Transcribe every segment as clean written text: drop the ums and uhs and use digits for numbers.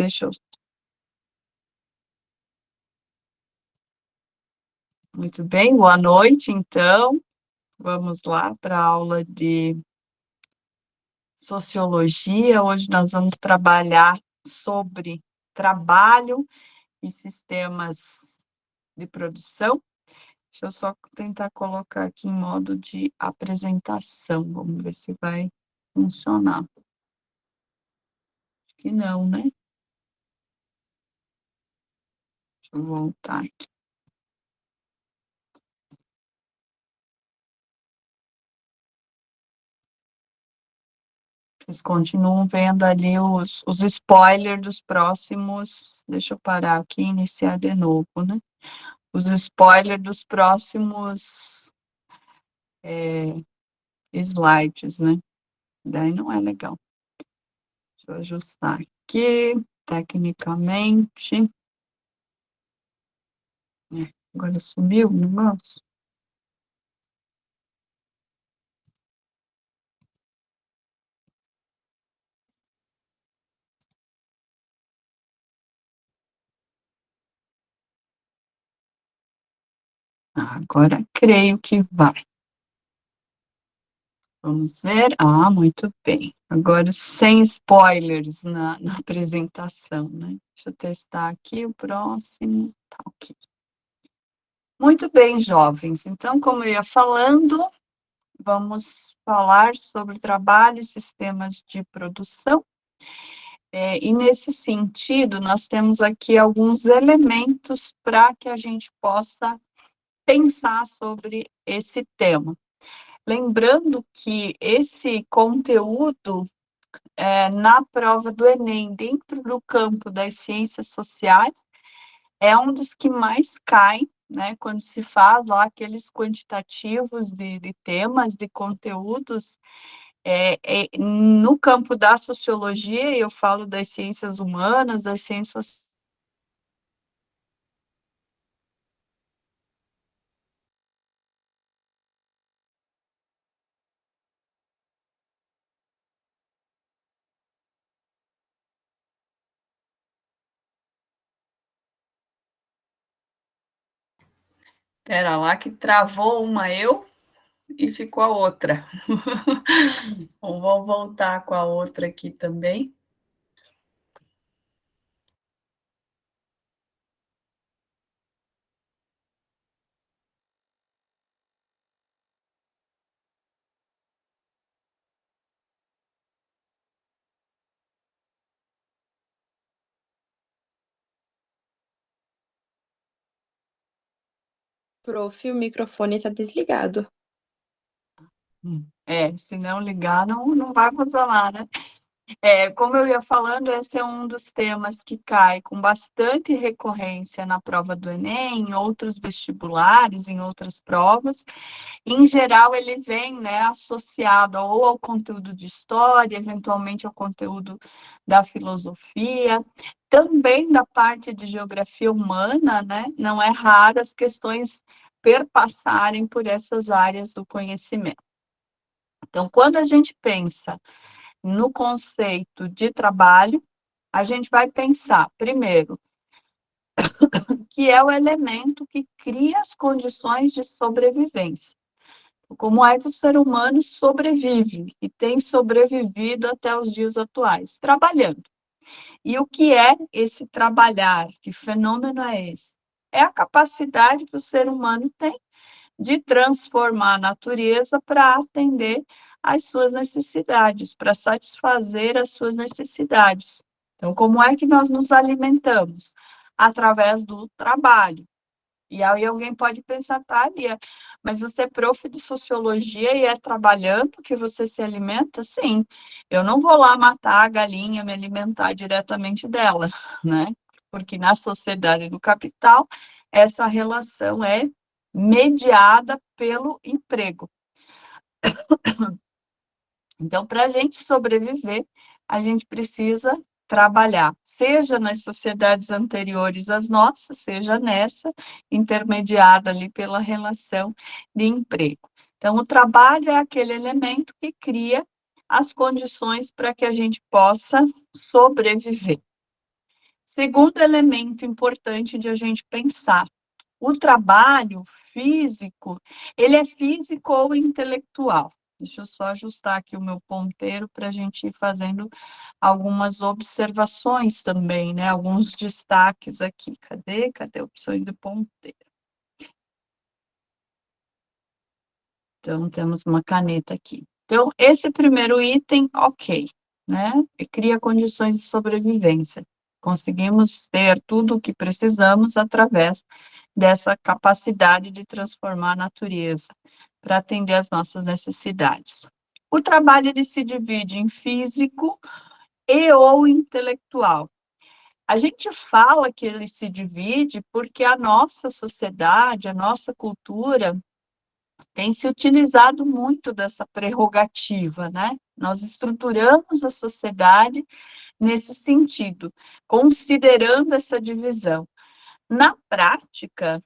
deixa eu... Muito bem, boa noite, então. Vamos lá para a aula de Sociologia. Hoje nós vamos trabalhar sobre trabalho e sistemas de produção. Deixa eu só tentar colocar aqui em modo de apresentação. Vamos ver se vai funcionar. Acho que não, né? Deixa eu voltar aqui. Vocês continuam vendo ali os spoilers dos próximos... Deixa eu parar aqui e iniciar de novo, né? Os spoilers dos próximos slides, né? Daí não é legal. Deixa eu ajustar aqui, tecnicamente. Agora sumiu o negócio. Agora creio que vai. Vamos ver. Muito bem. Agora sem spoilers na apresentação, né? Deixa eu testar aqui o próximo. Tá, ok. Muito bem, jovens. Então, como eu ia falando, vamos falar sobre trabalho e sistemas de produção. E nesse sentido, nós temos aqui alguns elementos para que a gente possa pensar sobre esse tema. Lembrando que esse conteúdo, na prova do Enem, dentro do campo das ciências sociais, é um dos que mais cai, né, quando se faz lá aqueles quantitativos de temas, de conteúdos. No campo da sociologia, eu falo das ciências humanas, das ciências... Espera lá que travou uma e ficou a outra. Bom, vou voltar com a outra aqui também. Prof, o microfone está desligado. Se não ligar, não vai funcionar, né? Como eu ia falando, esse é um dos temas que cai com bastante recorrência na prova do Enem, em outros vestibulares, em outras provas. Em geral, ele vem, né, associado ou ao conteúdo de história, eventualmente ao conteúdo da filosofia, também da parte de geografia humana, né? Não é raro as questões perpassarem por essas áreas do conhecimento. Então, quando a gente pensa no conceito de trabalho, a gente vai pensar, primeiro, que é o elemento que cria as condições de sobrevivência. Como é que o ser humano sobrevive e tem sobrevivido até os dias atuais? Trabalhando. E o que é esse trabalhar? Que fenômeno é esse? É a capacidade que o ser humano tem de transformar a natureza para atender às suas necessidades, para satisfazer as suas necessidades. Então, como é que nós nos alimentamos? Através do trabalho. E aí alguém pode pensar, Thalia, mas você é prof de sociologia e é trabalhando que você se alimenta? Sim, eu não vou lá matar a galinha, me alimentar diretamente dela, né? Porque na sociedade do capital, essa relação é mediada pelo emprego. Então, para a gente sobreviver, a gente precisa trabalhar, seja nas sociedades anteriores às nossas, seja nessa, intermediada ali pela relação de emprego. Então, o trabalho é aquele elemento que cria as condições para que a gente possa sobreviver. Segundo elemento importante de a gente pensar, o trabalho físico, ele é físico ou intelectual? Deixa eu só ajustar aqui o meu ponteiro para a gente ir fazendo algumas observações também, né? Alguns destaques aqui. Cadê a opção do ponteiro? Então, temos uma caneta aqui. Então, esse primeiro item, ok, né? E cria condições de sobrevivência. Conseguimos ter tudo o que precisamos através dessa capacidade de transformar a natureza para atender às nossas necessidades. O trabalho ele se divide em físico e ou intelectual. A gente fala que ele se divide porque a nossa sociedade, a nossa cultura tem se utilizado muito dessa prerrogativa, né? Nós estruturamos a sociedade nesse sentido, considerando essa divisão. Na prática,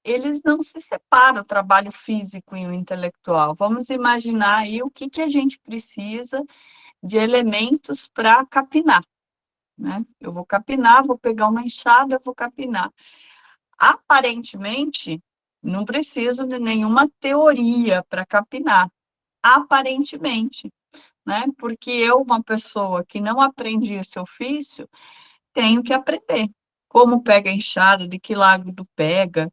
eles não se separam, o trabalho físico e o intelectual. Vamos imaginar aí o que a gente precisa de elementos para capinar, né? Eu vou capinar, vou pegar uma enxada, vou capinar. Aparentemente, não preciso de nenhuma teoria para capinar. Aparentemente, né? Porque eu, uma pessoa que não aprendi esse ofício, tenho que aprender. Como pega a enxada, de que lado pega,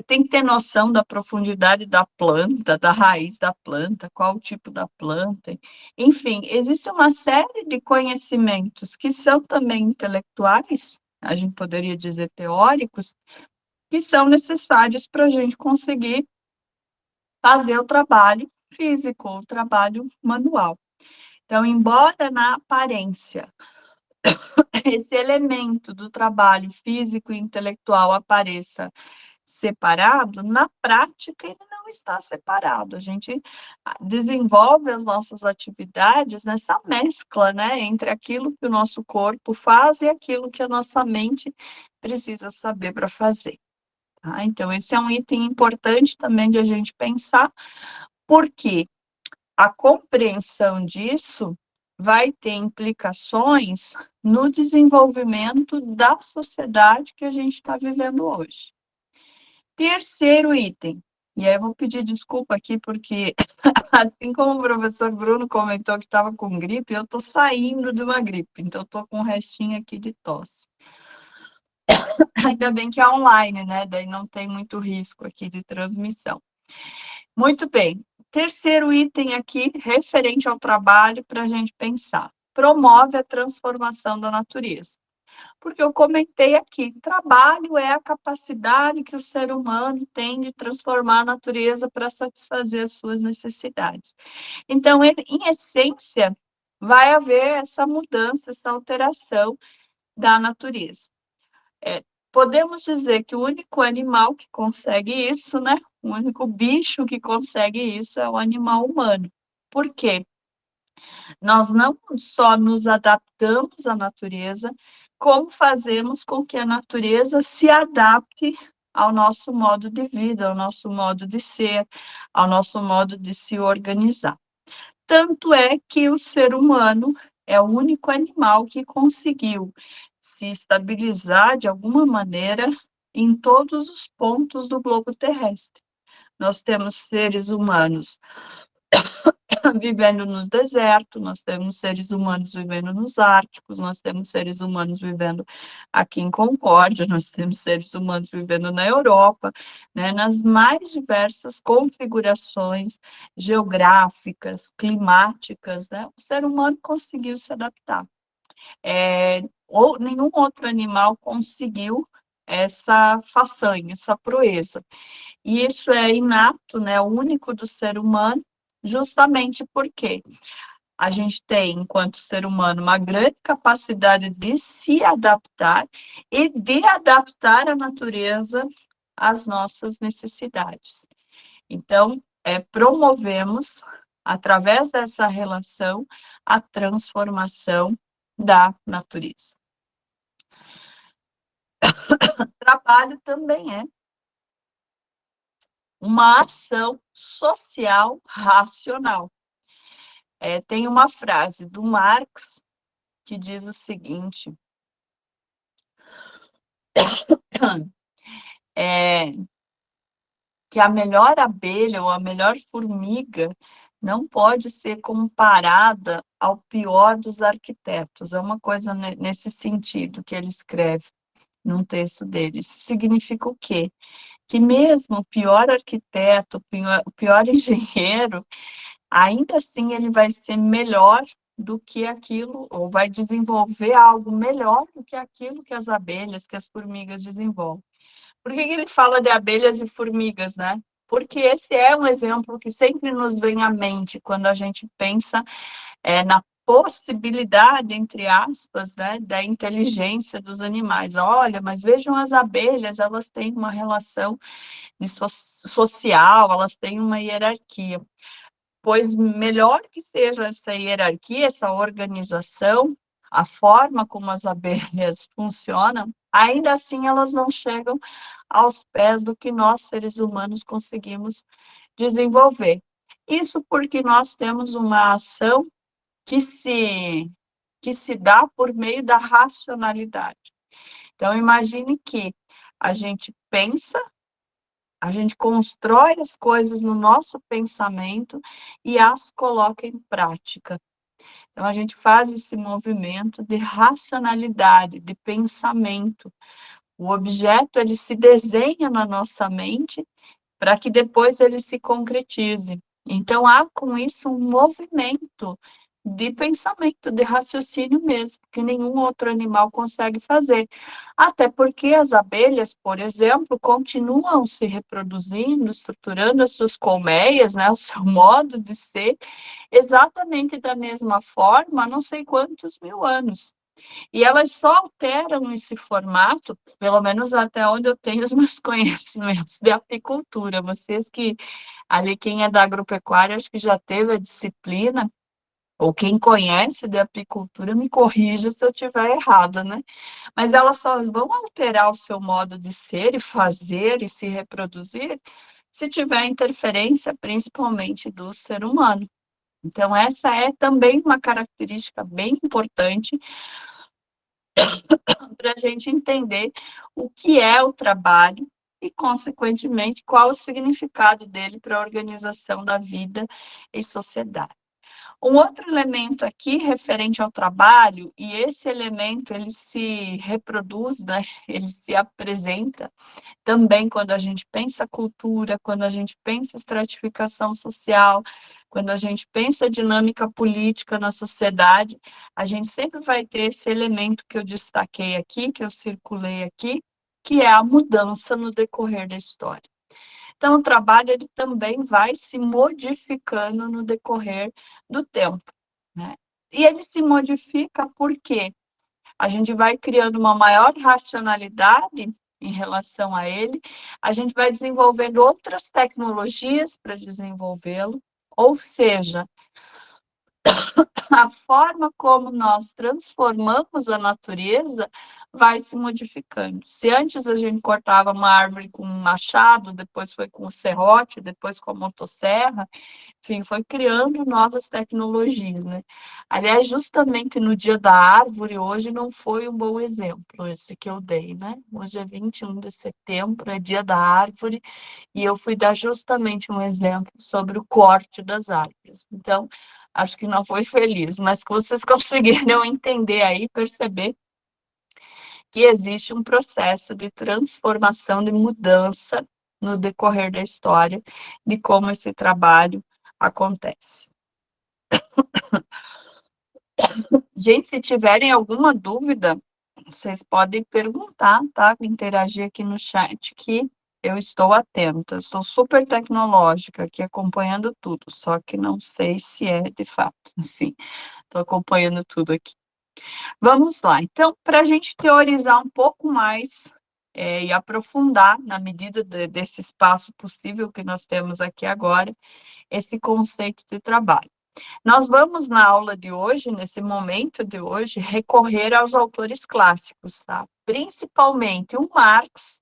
tem que ter noção da profundidade da planta, da raiz da planta, qual o tipo da planta. Enfim, existe uma série de conhecimentos que são também intelectuais, a gente poderia dizer teóricos, que são necessários para a gente conseguir fazer o trabalho físico, o trabalho manual. Então, embora na aparência esse elemento do trabalho físico e intelectual apareça separado, na prática ele não está separado. A gente desenvolve as nossas atividades nessa mescla, né, entre aquilo que o nosso corpo faz e aquilo que a nossa mente precisa saber para fazer. Tá? Então, esse é um item importante também de a gente pensar, porque a compreensão disso vai ter implicações no desenvolvimento da sociedade que a gente está vivendo hoje. Terceiro item, e aí eu vou pedir desculpa aqui, porque assim como o professor Bruno comentou que estava com gripe, eu estou saindo de uma gripe, então estou com um restinho aqui de tosse. Ainda bem que é online, né? Daí não tem muito risco aqui de transmissão. Muito bem. Terceiro item aqui, referente ao trabalho, para a gente pensar. Promove a transformação da natureza. Porque eu comentei aqui, trabalho é a capacidade que o ser humano tem de transformar a natureza para satisfazer as suas necessidades. Então, ele, em essência, vai haver essa mudança, essa alteração da natureza. Podemos dizer que o único animal que consegue isso, né? O único bicho que consegue isso é o animal humano. Por quê? Nós não só nos adaptamos à natureza, como fazemos com que a natureza se adapte ao nosso modo de vida, ao nosso modo de ser, ao nosso modo de se organizar. Tanto é que o ser humano é o único animal que conseguiu se estabilizar de alguma maneira em todos os pontos do globo terrestre. Nós temos seres humanos vivendo nos desertos, nós temos seres humanos vivendo nos árticos, nós temos seres humanos vivendo aqui em Concórdia, nós temos seres humanos vivendo na Europa, né, nas mais diversas configurações geográficas, climáticas, né, o ser humano conseguiu se adaptar. Ou nenhum outro animal conseguiu essa façanha, essa proeza. E isso é inato, né, único do ser humano, justamente porque a gente tem, enquanto ser humano, uma grande capacidade de se adaptar e de adaptar a natureza às nossas necessidades. Então, promovemos, através dessa relação, a transformação da natureza. Trabalho também é uma ação social racional. Tem uma frase do Marx que diz o seguinte: é que a melhor abelha ou a melhor formiga não pode ser comparada ao pior dos arquitetos. É uma coisa nesse sentido que ele escreve num texto dele. Isso significa o quê? Que mesmo o pior arquiteto, o pior engenheiro, ainda assim ele vai ser melhor do que aquilo, ou vai desenvolver algo melhor do que aquilo que as abelhas, que as formigas desenvolvem. Por que ele fala de abelhas e formigas, né? Porque esse é um exemplo que sempre nos vem à mente quando a gente pensa na possibilidade, entre aspas, né, da inteligência dos animais. Olha, mas vejam as abelhas, elas têm uma relação social, elas têm uma hierarquia. Pois melhor que seja essa hierarquia, essa organização, a forma como as abelhas funcionam, ainda assim elas não chegam aos pés do que nós, seres humanos, conseguimos desenvolver. Isso porque nós temos uma ação que se dá por meio da racionalidade. Então, imagine que a gente pensa, a gente constrói as coisas no nosso pensamento e as coloca em prática. Então, a gente faz esse movimento de racionalidade, de pensamento. O objeto, ele se desenha na nossa mente para que depois ele se concretize. Então, há com isso um movimento de pensamento, de raciocínio mesmo, que nenhum outro animal consegue fazer. Até porque as abelhas, por exemplo, continuam se reproduzindo, estruturando as suas colmeias, né, o seu modo de ser, exatamente da mesma forma há não sei quantos mil anos. E elas só alteram esse formato, pelo menos até onde eu tenho os meus conhecimentos de apicultura. Vocês que, ali, quem é da agropecuária, acho que já teve a disciplina, ou quem conhece de apicultura, me corrija se eu estiver errada, né? Mas elas só vão alterar o seu modo de ser e fazer e se reproduzir se tiver interferência, principalmente do ser humano. Então, essa é também uma característica bem importante para a gente entender o que é o trabalho e, consequentemente, qual o significado dele para a organização da vida em sociedade. Um outro elemento aqui referente ao trabalho, e esse elemento ele se reproduz, né? Ele se apresenta também quando a gente pensa cultura, quando a gente pensa estratificação social, quando a gente pensa dinâmica política na sociedade, a gente sempre vai ter esse elemento que eu destaquei aqui, que eu circulei aqui, que é a mudança no decorrer da história. Então, o trabalho ele também vai se modificando no decorrer do tempo, né? E ele se modifica porque a gente vai criando uma maior racionalidade em relação a ele, a gente vai desenvolvendo outras tecnologias para desenvolvê-lo, ou seja, a forma como nós transformamos a natureza vai se modificando. Se antes a gente cortava uma árvore com um machado, depois foi com o serrote, depois com a motosserra, enfim, foi criando novas tecnologias, né? Aliás, justamente no Dia da Árvore, hoje não foi um bom exemplo esse que eu dei, né? Hoje é 21 de setembro, é Dia da Árvore, e eu fui dar justamente um exemplo sobre o corte das árvores. Então, acho que não foi feliz, mas que vocês conseguiram entender aí, perceber que existe um processo de transformação, de mudança no decorrer da história, de como esse trabalho acontece. Gente, se tiverem alguma dúvida, vocês podem perguntar, tá? Interagir aqui no chat, que eu estou atenta. Estou super tecnológica aqui, acompanhando tudo, só que não sei se é de fato. Sim, estou acompanhando tudo aqui. Vamos lá. Então, para a gente teorizar um pouco mais e aprofundar, na medida desse espaço possível que nós temos aqui agora, esse conceito de trabalho. Nós vamos, na aula de hoje, nesse momento de hoje, recorrer aos autores clássicos, tá? Principalmente o Marx,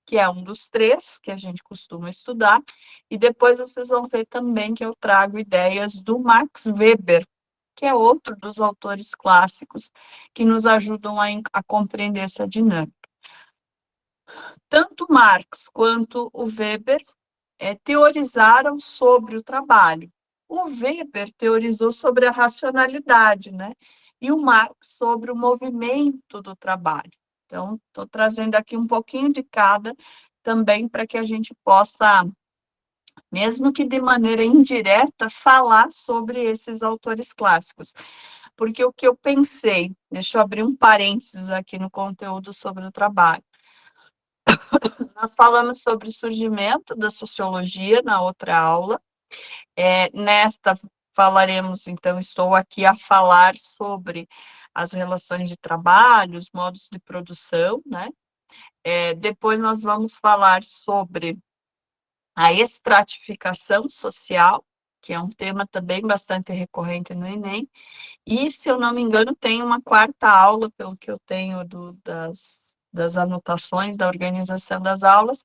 que é um dos três que a gente costuma estudar, e depois vocês vão ver também que eu trago ideias do Max Weber, que é outro dos autores clássicos que nos ajudam a compreender essa dinâmica. tanto Marx quanto o Weber teorizaram sobre o trabalho. O Weber teorizou sobre a racionalidade, né? E o Marx sobre o movimento do trabalho. Então, estou trazendo aqui um pouquinho de cada também para que a gente possa, mesmo que de maneira indireta, falar sobre esses autores clássicos. Porque o que eu pensei, deixa eu abrir um parênteses aqui no conteúdo sobre o trabalho. Nós falamos sobre o surgimento da sociologia na outra aula. Nesta falaremos, então, estou aqui a falar sobre as relações de trabalho, os modos de produção, né? Depois nós vamos falar sobre a estratificação social, que é um tema também bastante recorrente no Enem, e, se eu não me engano, tem uma quarta aula, pelo que eu tenho das anotações da organização das aulas,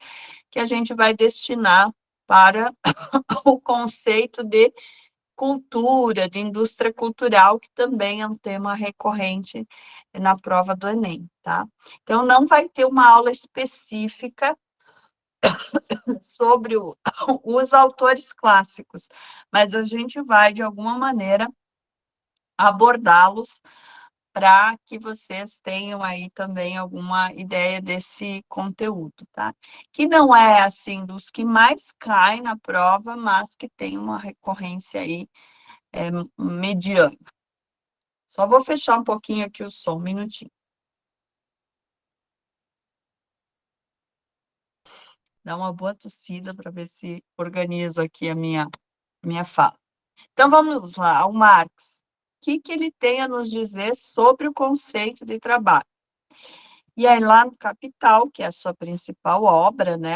que a gente vai destinar para o conceito de cultura, de indústria cultural, que também é um tema recorrente na prova do Enem, tá? Então, não vai ter uma aula específica sobre os autores clássicos, mas a gente vai, de alguma maneira, abordá-los para que vocês tenham aí também alguma ideia desse conteúdo, tá? Que não é, assim, dos que mais caem na prova, mas que tem uma recorrência aí mediana. Só vou fechar um pouquinho aqui o som, um minutinho. Dá uma boa tossida para ver se organizo aqui a minha fala. Então, vamos lá, o Marx. O que ele tem a nos dizer sobre o conceito de trabalho? E aí, lá no Capital, que é a sua principal obra, né,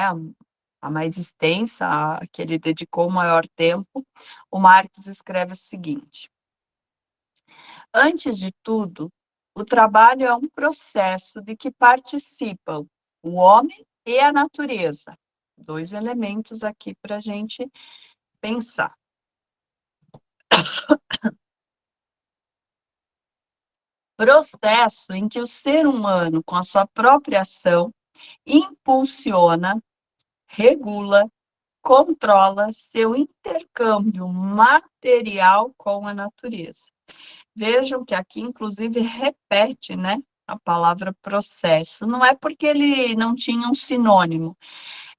a mais extensa, a que ele dedicou o maior tempo, o Marx escreve o seguinte: antes de tudo, o trabalho é um processo de que participam o homem e a natureza. Dois elementos aqui para a gente pensar. Processo em que o ser humano, com a sua própria ação, impulsiona, regula, controla seu intercâmbio material com a natureza. Vejam que aqui, inclusive, repete, né, a palavra processo. Não é porque ele não tinha um sinônimo,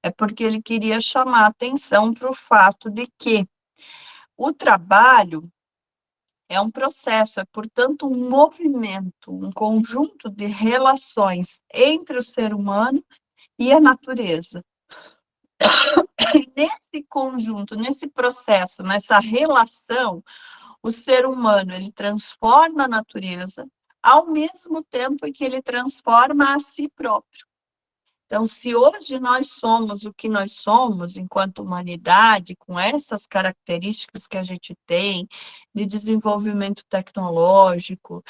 é porque ele queria chamar a atenção para o fato de que o trabalho é um processo, é, portanto, um movimento, um conjunto de relações entre o ser humano e a natureza. E nesse conjunto, nesse processo, nessa relação, o ser humano, ele transforma a natureza ao mesmo tempo em que ele transforma a si próprio. Então, se hoje nós somos o que nós somos enquanto humanidade, com essas características que a gente tem, de desenvolvimento tecnológico,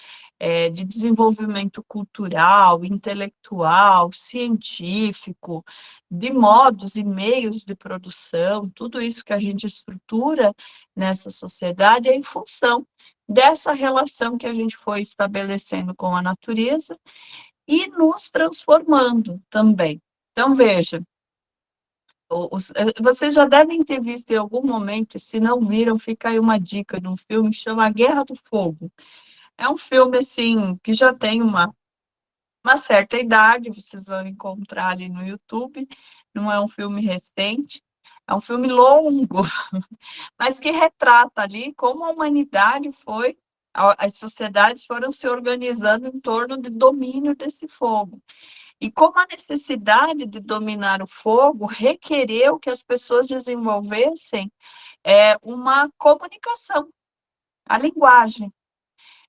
de desenvolvimento cultural, intelectual, científico, de modos e meios de produção, tudo isso que a gente estrutura nessa sociedade é em função dessa relação que a gente foi estabelecendo com a natureza e nos transformando também. Então, veja, vocês já devem ter visto em algum momento, se não viram, fica aí uma dica de um filme que chama A Guerra do Fogo. É um filme, assim, que já tem uma certa idade, vocês vão encontrar ali no YouTube, não é um filme recente, é um filme longo, mas que retrata ali como a humanidade foi, as sociedades foram se organizando em torno do domínio desse fogo. E como a necessidade de dominar o fogo requereu que as pessoas desenvolvessem uma comunicação, a linguagem.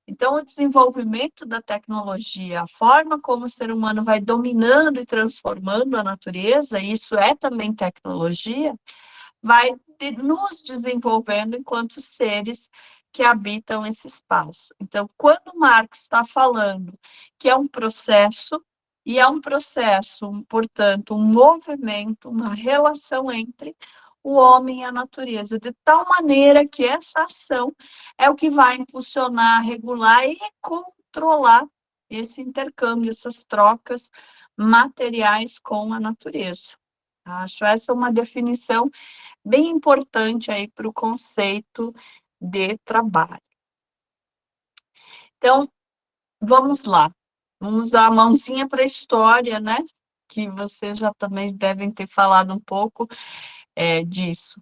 Então, o desenvolvimento da tecnologia, a forma como o ser humano vai dominando e transformando a natureza, isso é também tecnologia, vai nos desenvolvendo enquanto seres que habitam esse espaço. Então, quando Marx está falando que é um processo, e é um processo, portanto, um movimento, uma relação entre o homem e a natureza, de tal maneira que essa ação é o que vai impulsionar, regular e controlar esse intercâmbio, essas trocas materiais com a natureza. Acho essa uma definição bem importante aí para o conceito de trabalho. Então, vamos lá. Vamos dar a mãozinha para a história, né? Que vocês já também devem ter falado um pouco disso.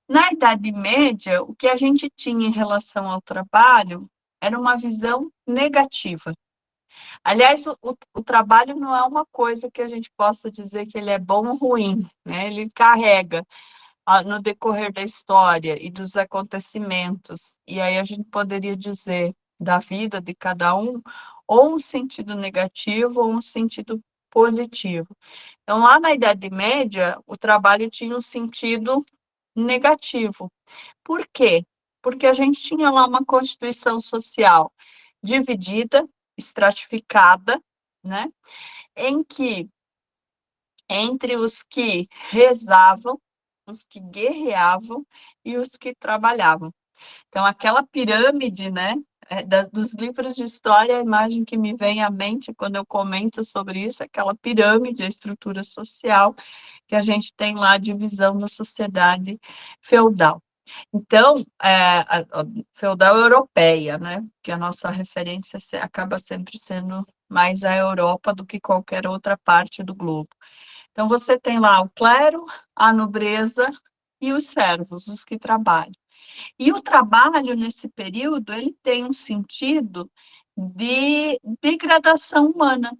Na Idade Média, o que a gente tinha em relação ao trabalho era uma visão negativa. Aliás, o trabalho não é uma coisa que a gente possa dizer que ele é bom ou ruim, né? Ele carrega no decorrer da história e dos acontecimentos, e aí a gente poderia dizer da vida de cada um, ou um sentido negativo ou um sentido positivo. Então, lá na Idade Média, o trabalho tinha um sentido negativo. Por quê? Porque a gente tinha lá uma constituição social dividida, estratificada, né? Em que, entre os que rezavam, os que guerreavam e os que trabalhavam. Então, aquela pirâmide, né? Dos livros de história, a imagem que me vem à mente quando eu comento sobre isso, é aquela pirâmide, a estrutura social que a gente tem lá, a divisão da sociedade feudal. Então, a feudal europeia, né? Que a nossa referência acaba sempre sendo mais a Europa do que qualquer outra parte do globo. Então, você tem lá o clero, a nobreza e os servos, os que trabalham. E o trabalho, nesse período, ele tem um sentido de degradação humana.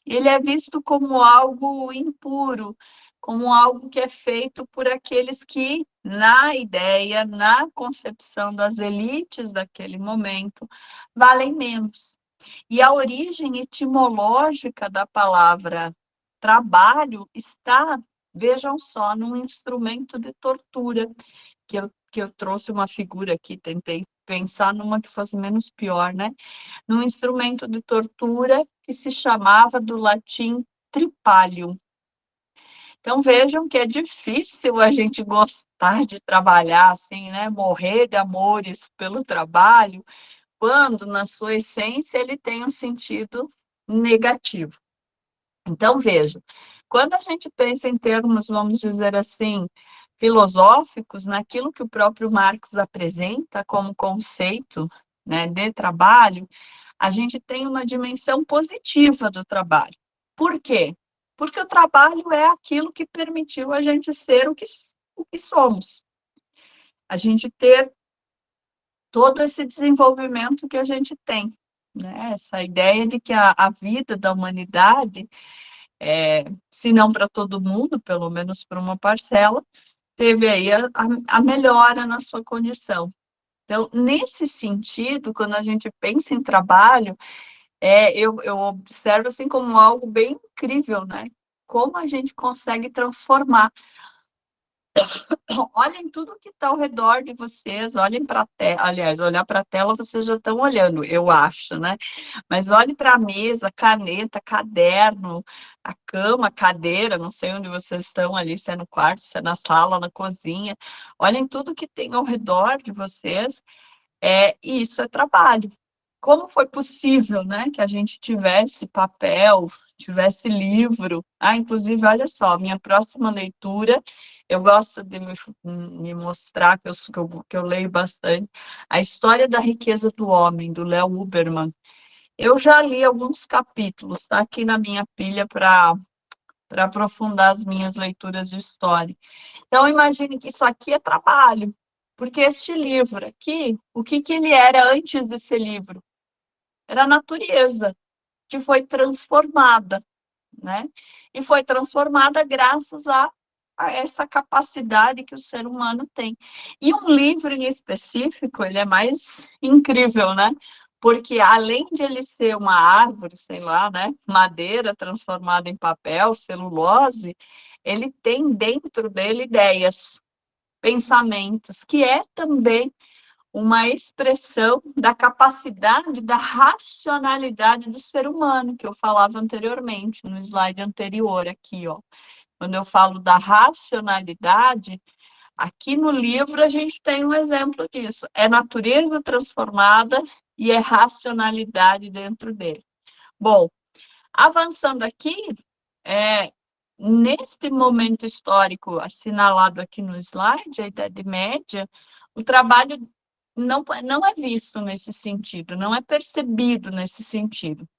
Ele é visto como algo impuro, como algo que é feito por aqueles que, na ideia, na concepção das elites daquele momento, valem menos. E a origem etimológica da palavra trabalho está, vejam só, num instrumento de tortura, que eu trouxe uma figura aqui, tentei pensar numa que fosse menos pior, né? Num instrumento de tortura que se chamava do latim tripalium. Então vejam que é difícil a gente gostar de trabalhar assim, né? Morrer de amores pelo trabalho, quando na sua essência ele tem um sentido negativo. Então vejam, quando a gente pensa em termos, vamos dizer assim, filosóficos, naquilo que o próprio Marx apresenta como conceito, né, de trabalho, a gente tem uma dimensão positiva do trabalho. Por quê? Porque o trabalho é aquilo que permitiu a gente ser o que somos. A gente ter todo esse desenvolvimento que a gente tem, né? Essa ideia de que a vida da humanidade, se não para todo mundo, pelo menos para uma parcela, teve aí a melhora na sua condição. Então, nesse sentido, quando a gente pensa em trabalho, eu observo assim como algo bem incrível, né? Como a gente consegue transformar. Olhem tudo que está ao redor de vocês, olhem para a tela, aliás, olhar para a tela vocês já estão olhando, eu acho, né? Mas olhem para a mesa, caneta, caderno, a cama, a cadeira, não sei onde vocês estão ali, se é no quarto, se é na sala, na cozinha. Olhem tudo que tem ao redor de vocês, e isso é trabalho. Como foi possível, né, que a gente tivesse papel, tivesse livro? Inclusive, olha só, minha próxima leitura, eu gosto de me mostrar que eu leio bastante, A História da Riqueza do Homem, do Léo Huberman. Eu já li alguns capítulos, está aqui na minha pilha para aprofundar as minhas leituras de história. Então, imagine que isso aqui é trabalho, porque este livro aqui, o que ele era antes de ser livro? Era a natureza que foi transformada, né? E foi transformada graças a essa capacidade que o ser humano tem. E um livro em específico, ele é mais incrível, né? Porque além de ele ser uma árvore, sei lá, né? Madeira transformada em papel, celulose, ele tem dentro dele ideias, pensamentos, que é também uma expressão da capacidade, da racionalidade do ser humano, que eu falava anteriormente, no slide anterior aqui, ó. Quando eu falo da racionalidade, aqui no livro a gente tem um exemplo disso. É natureza transformada e é racionalidade dentro dele. Bom, avançando aqui, neste momento histórico assinalado aqui no slide, a Idade Média, o trabalho não é visto nesse sentido, não é percebido nesse sentido.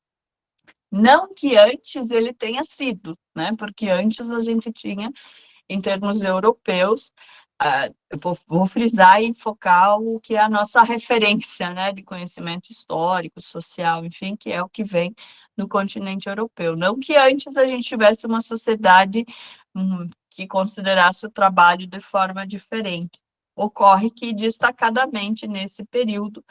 Não que antes ele tenha sido, né? Porque antes a gente tinha, em termos europeus, eu vou frisar e focar o que é a nossa referência, né, de conhecimento histórico, social, enfim, que é o que vem no continente europeu. Não que antes a gente tivesse uma sociedade que considerasse o trabalho de forma diferente. Ocorre que, destacadamente, nesse período,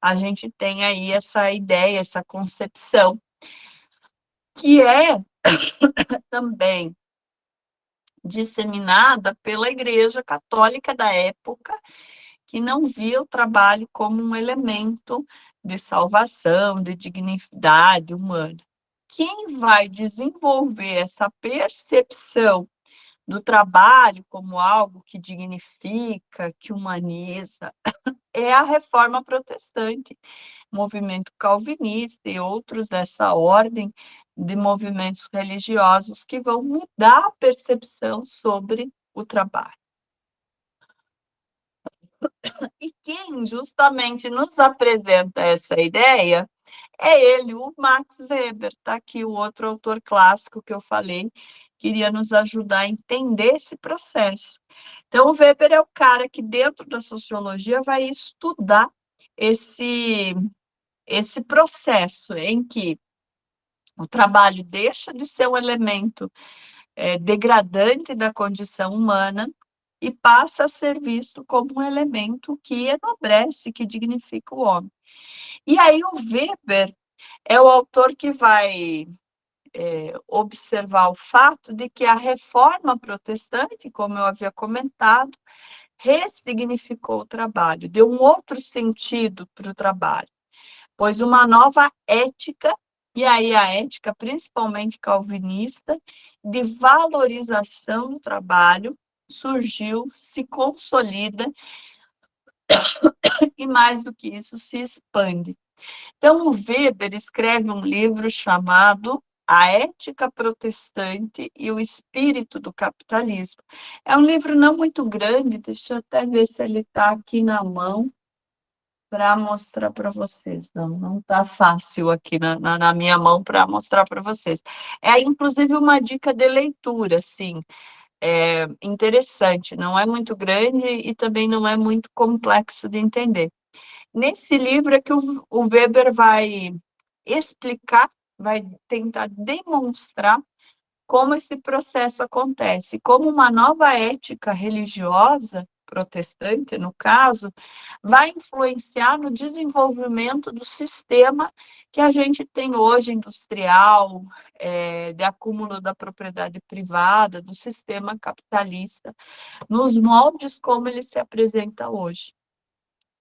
a gente tem aí essa ideia, essa concepção, que é também disseminada pela Igreja Católica da época, que não via o trabalho como um elemento de salvação, de dignidade humana. Quem vai desenvolver essa percepção do trabalho como algo que dignifica, que humaniza, é a Reforma Protestante, movimento calvinista e outros dessa ordem de movimentos religiosos que vão mudar a percepção sobre o trabalho. E quem justamente nos apresenta essa ideia é ele, o Max Weber, tá aqui o outro autor clássico que eu falei, queria nos ajudar a entender esse processo. Então, o Weber é o cara que, dentro da sociologia, vai estudar esse processo em que o trabalho deixa de ser um elemento degradante da condição humana e passa a ser visto como um elemento que enobrece, que dignifica o homem. E aí o Weber é o autor que vai observar o fato de que a reforma protestante, como eu havia comentado, ressignificou o trabalho, deu um outro sentido para o trabalho, pois uma nova ética, e aí a ética principalmente calvinista, de valorização do trabalho, surgiu, se consolida e, mais do que isso, se expande. Então, o Weber escreve um livro chamado A Ética Protestante e o Espírito do Capitalismo. É um livro não muito grande, deixa eu até ver se ele está aqui na mão para mostrar para vocês. Não está fácil aqui na minha mão para mostrar para vocês. É, inclusive, uma dica de leitura, sim. É interessante, não é muito grande e também não é muito complexo de entender. Nesse livro é que o Weber vai explicar, vai tentar demonstrar como esse processo acontece, como uma nova ética religiosa, protestante no caso, vai influenciar no desenvolvimento do sistema que a gente tem hoje, industrial, de acúmulo da propriedade privada, do sistema capitalista, nos moldes como ele se apresenta hoje.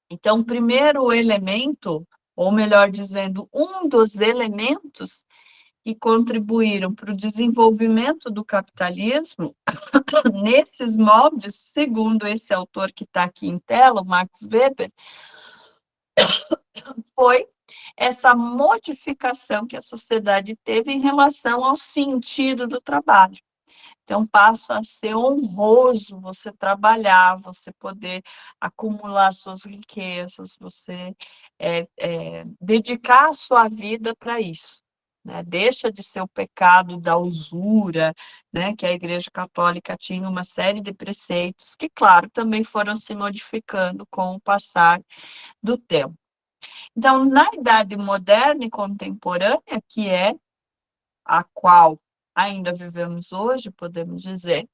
Então, o primeiro elemento, ou melhor dizendo, um dos elementos que contribuíram para o desenvolvimento do capitalismo, nesses moldes, segundo esse autor que está aqui em tela, o Max Weber, foi essa modificação que a sociedade teve em relação ao sentido do trabalho. Então, passa a ser honroso você trabalhar, você poder acumular suas riquezas, você dedicar a sua vida para isso. Né? Deixa de ser o pecado da usura, né? Que a Igreja Católica tinha uma série de preceitos que, claro, também foram se modificando com o passar do tempo. Então, na Idade Moderna e Contemporânea, que é a qual ainda vivemos hoje, podemos dizer,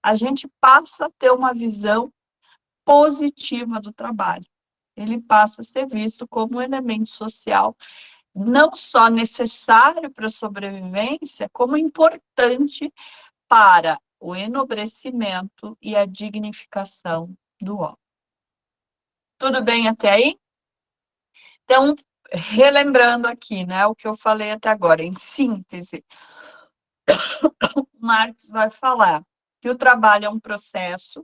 a gente passa a ter uma visão positiva do trabalho. Ele passa a ser visto como um elemento social não só necessário para a sobrevivência, como importante para o enobrecimento e a dignificação do homem. Tudo bem até aí? Então, relembrando aqui, né, o que eu falei até agora, em síntese, Marx vai falar que o trabalho é um processo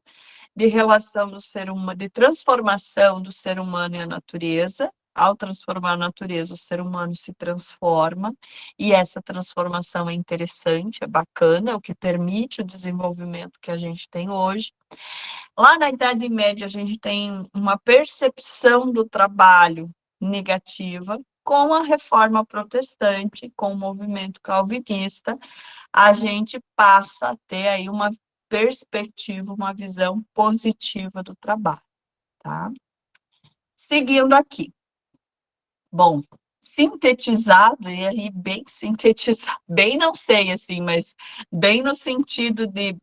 de relação do ser humano, de transformação do ser humano e a natureza, ao transformar a natureza, o ser humano se transforma, e essa transformação é interessante, é bacana, é o que permite o desenvolvimento que a gente tem hoje. Lá na Idade Média, a gente tem uma percepção do trabalho negativa. Com a reforma protestante, com o movimento calvinista, a gente passa a ter aí uma perspectiva, uma visão positiva do trabalho, tá? Seguindo aqui. Bom, sintetizado, e aí bem sintetizado, bem não sei assim, mas bem no sentido de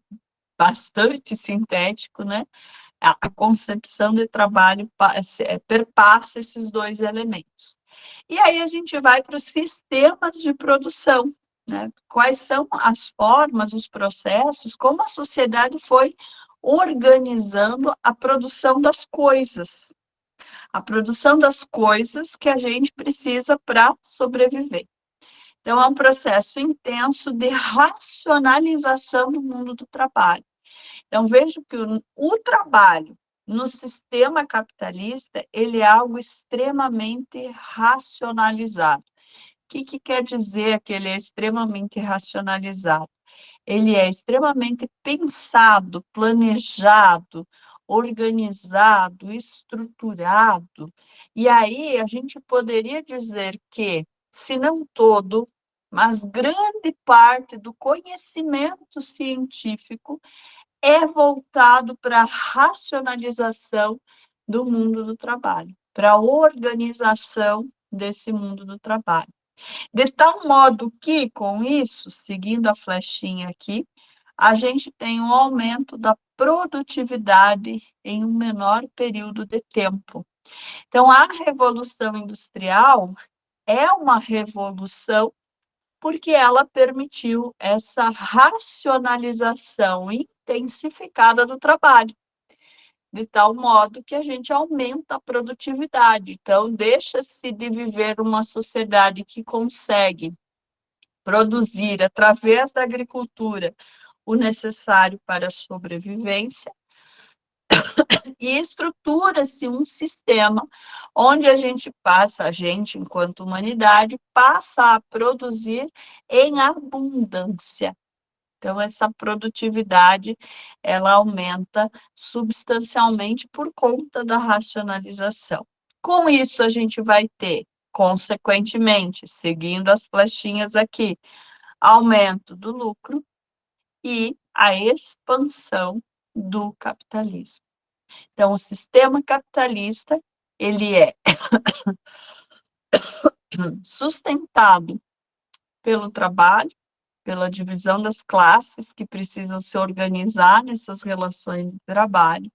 bastante sintético, né? A concepção de trabalho perpassa esses dois elementos. E aí a gente vai para os sistemas de produção, né? Quais são as formas, os processos, como a sociedade foi organizando a produção das coisas. A produção das coisas que a gente precisa para sobreviver. Então, é um processo intenso de racionalização do mundo do trabalho. Então, vejo que o trabalho no sistema capitalista, ele é algo extremamente racionalizado. O que quer dizer que ele é extremamente racionalizado? Ele é extremamente pensado, planejado, organizado, estruturado. E aí a gente poderia dizer que, se não todo, mas grande parte do conhecimento científico é voltado para a racionalização do mundo do trabalho, para a organização desse mundo do trabalho. De tal modo que, com isso, seguindo a flechinha aqui, a gente tem um aumento da produtividade em um menor período de tempo. Então, a Revolução Industrial é uma revolução porque ela permitiu essa racionalização intensificada do trabalho, de tal modo que a gente aumenta a produtividade. Então, deixa-se de viver uma sociedade que consegue produzir, através da agricultura, o necessário para a sobrevivência, e estrutura-se um sistema onde a gente, enquanto humanidade, passa a produzir em abundância. Então, essa produtividade, ela aumenta substancialmente por conta da racionalização. Com isso, a gente vai ter, consequentemente, seguindo as flechinhas aqui, aumento do lucro e a expansão do capitalismo. Então, o sistema capitalista, ele é sustentado pelo trabalho, pela divisão das classes que precisam se organizar nessas relações de trabalho,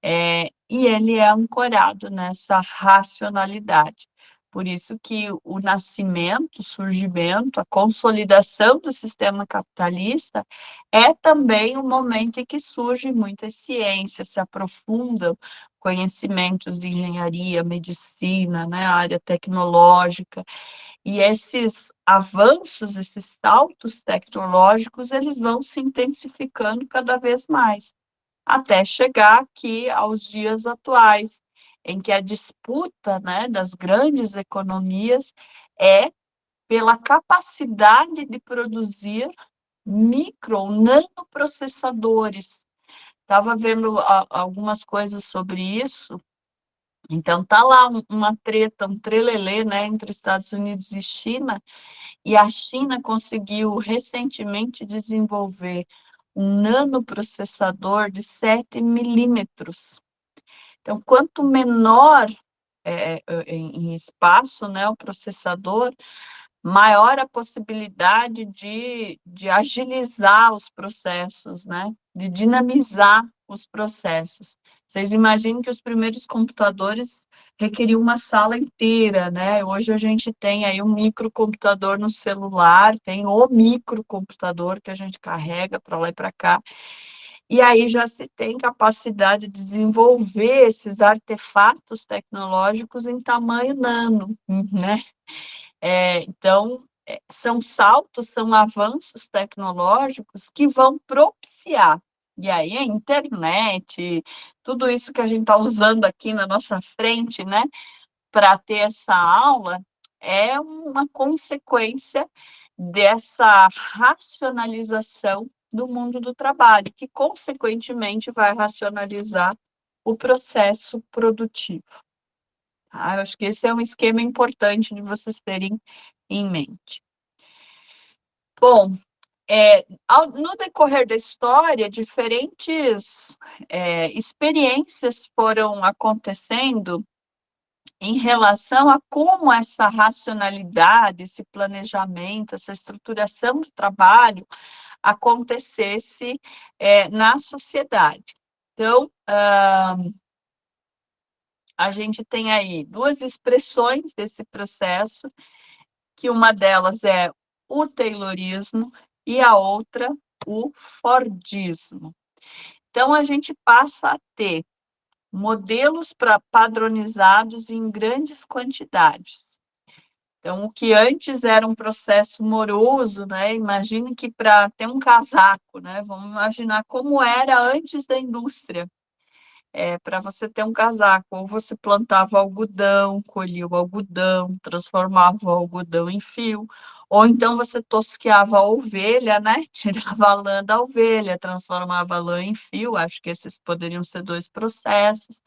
e ele é ancorado nessa racionalidade. Por isso que o nascimento, o surgimento, a consolidação do sistema capitalista é também o momento em que surgem muitas ciências, se aprofundam conhecimentos de engenharia, medicina, né, área tecnológica, e esses avanços, esses saltos tecnológicos, eles vão se intensificando cada vez mais, até chegar aqui aos dias atuais, em que a disputa, né, das grandes economias é pela capacidade de produzir micro ou nanoprocessadores. Estava vendo algumas coisas sobre isso. Então, tá lá uma treta, um trelelê, né, entre Estados Unidos e China, e a China conseguiu recentemente desenvolver um nanoprocessador de 7 milímetros. Então, quanto menor em espaço, né, o processador, maior a possibilidade de agilizar os processos, né, de dinamizar os processos. Vocês imaginem que os primeiros computadores requeriam uma sala inteira, né? Hoje a gente tem aí um microcomputador no celular, tem o microcomputador que a gente carrega para lá e para cá, e aí já se tem capacidade de desenvolver esses artefatos tecnológicos em tamanho nano, né? Então, são saltos, são avanços tecnológicos que vão propiciar. E aí a internet, tudo isso que a gente está usando aqui na nossa frente, né? para ter essa aula é uma consequência dessa racionalização do mundo do trabalho, que, consequentemente, vai racionalizar o processo produtivo. Tá? Eu acho que esse é um esquema importante de vocês terem em mente. Bom, no decorrer da história, diferentes experiências foram acontecendo em relação a como essa racionalidade, esse planejamento, essa estruturação do trabalho acontecesse na sociedade. Então, a gente tem aí duas expressões desse processo, que uma delas é o Taylorismo e a outra o Fordismo. Então, a gente passa a ter modelos padronizados em grandes quantidades. Então, o que antes era um processo moroso, né? Imagine que para ter um casaco, né? Vamos imaginar como era antes da indústria. Para você ter um casaco, ou você plantava algodão, colhia o algodão, transformava o algodão em fio, ou então você tosqueava a ovelha, né? Tirava a lã da ovelha, transformava a lã em fio. Acho que esses poderiam ser dois processos.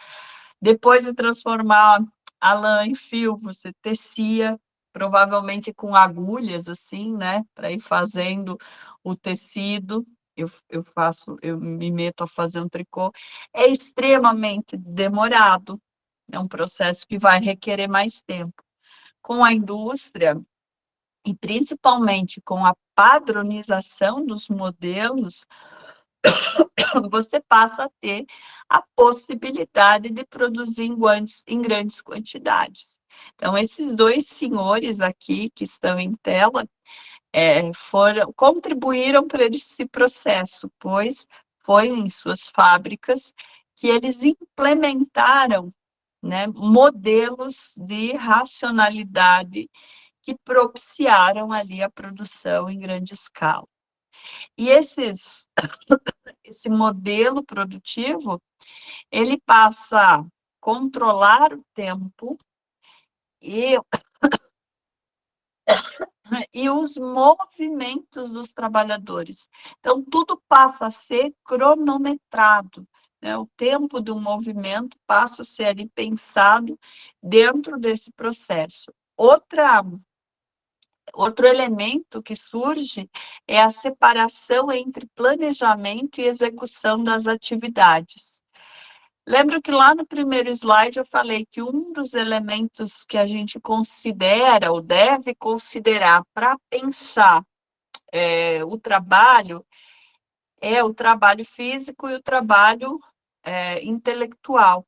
Depois de transformar a lã em fio, você tecia, provavelmente com agulhas, assim, né? Para ir fazendo o tecido. Eu me meto a fazer um tricô. É extremamente demorado, é um processo que vai requerer mais tempo. Com a indústria, e principalmente com a padronização dos modelos, você passa a ter a possibilidade de produzir em grandes quantidades. Então, esses dois senhores aqui que estão em tela contribuíram para esse processo, pois foi em suas fábricas que eles implementaram, né, modelos de racionalidade que propiciaram ali a produção em grande escala. E esse modelo produtivo, ele passa a controlar o tempo e os movimentos dos trabalhadores. Então, tudo passa a ser cronometrado, né? O tempo do movimento passa a ser ali pensado dentro desse processo. Outro elemento que surge é a separação entre planejamento e execução das atividades. Lembro que lá no primeiro slide eu falei que um dos elementos que a gente considera ou deve considerar para pensar o trabalho é o trabalho físico e o trabalho intelectual.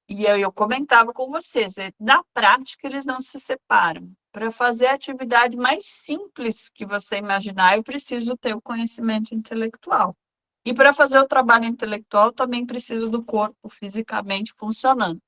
E eu comentava com vocês, na prática eles não se separam. Para fazer a atividade mais simples que você imaginar, eu preciso ter o conhecimento intelectual. E para fazer o trabalho intelectual, também preciso do corpo fisicamente funcionando.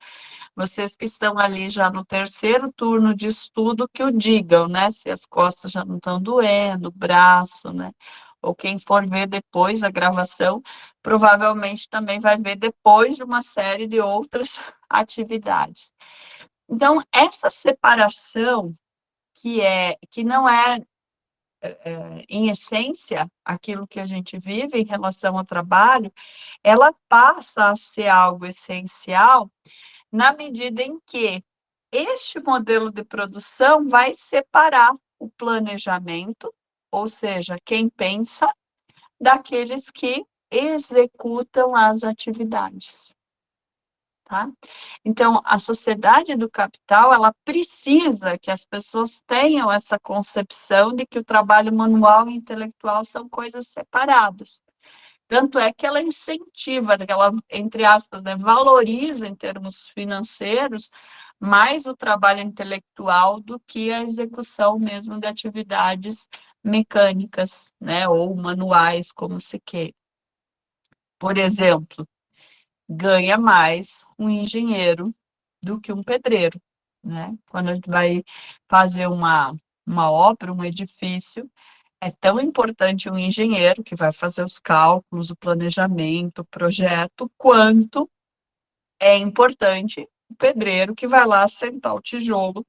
Vocês que estão ali já no terceiro turno de estudo, que o digam, né? Se as costas já não estão doendo, o braço, né? Ou quem for ver depois a gravação, provavelmente também vai ver depois de uma série de outras atividades. Então, essa separação, que não é em essência, aquilo que a gente vive em relação ao trabalho, ela passa a ser algo essencial na medida em que este modelo de produção vai separar o planejamento, ou seja, quem pensa, daqueles que executam as atividades. Tá? Então, a sociedade do capital, ela precisa que as pessoas tenham essa concepção de que o trabalho manual e intelectual são coisas separadas. Tanto é que ela incentiva, que ela, entre aspas, né, valoriza em termos financeiros mais o trabalho intelectual do que a execução mesmo de atividades mecânicas, né, ou manuais, como se queira. Por exemplo, ganha mais um engenheiro do que um pedreiro, né? Quando a gente vai fazer uma obra, um edifício, é tão importante um engenheiro que vai fazer os cálculos, o planejamento, o projeto, quanto é importante o pedreiro que vai lá sentar o tijolo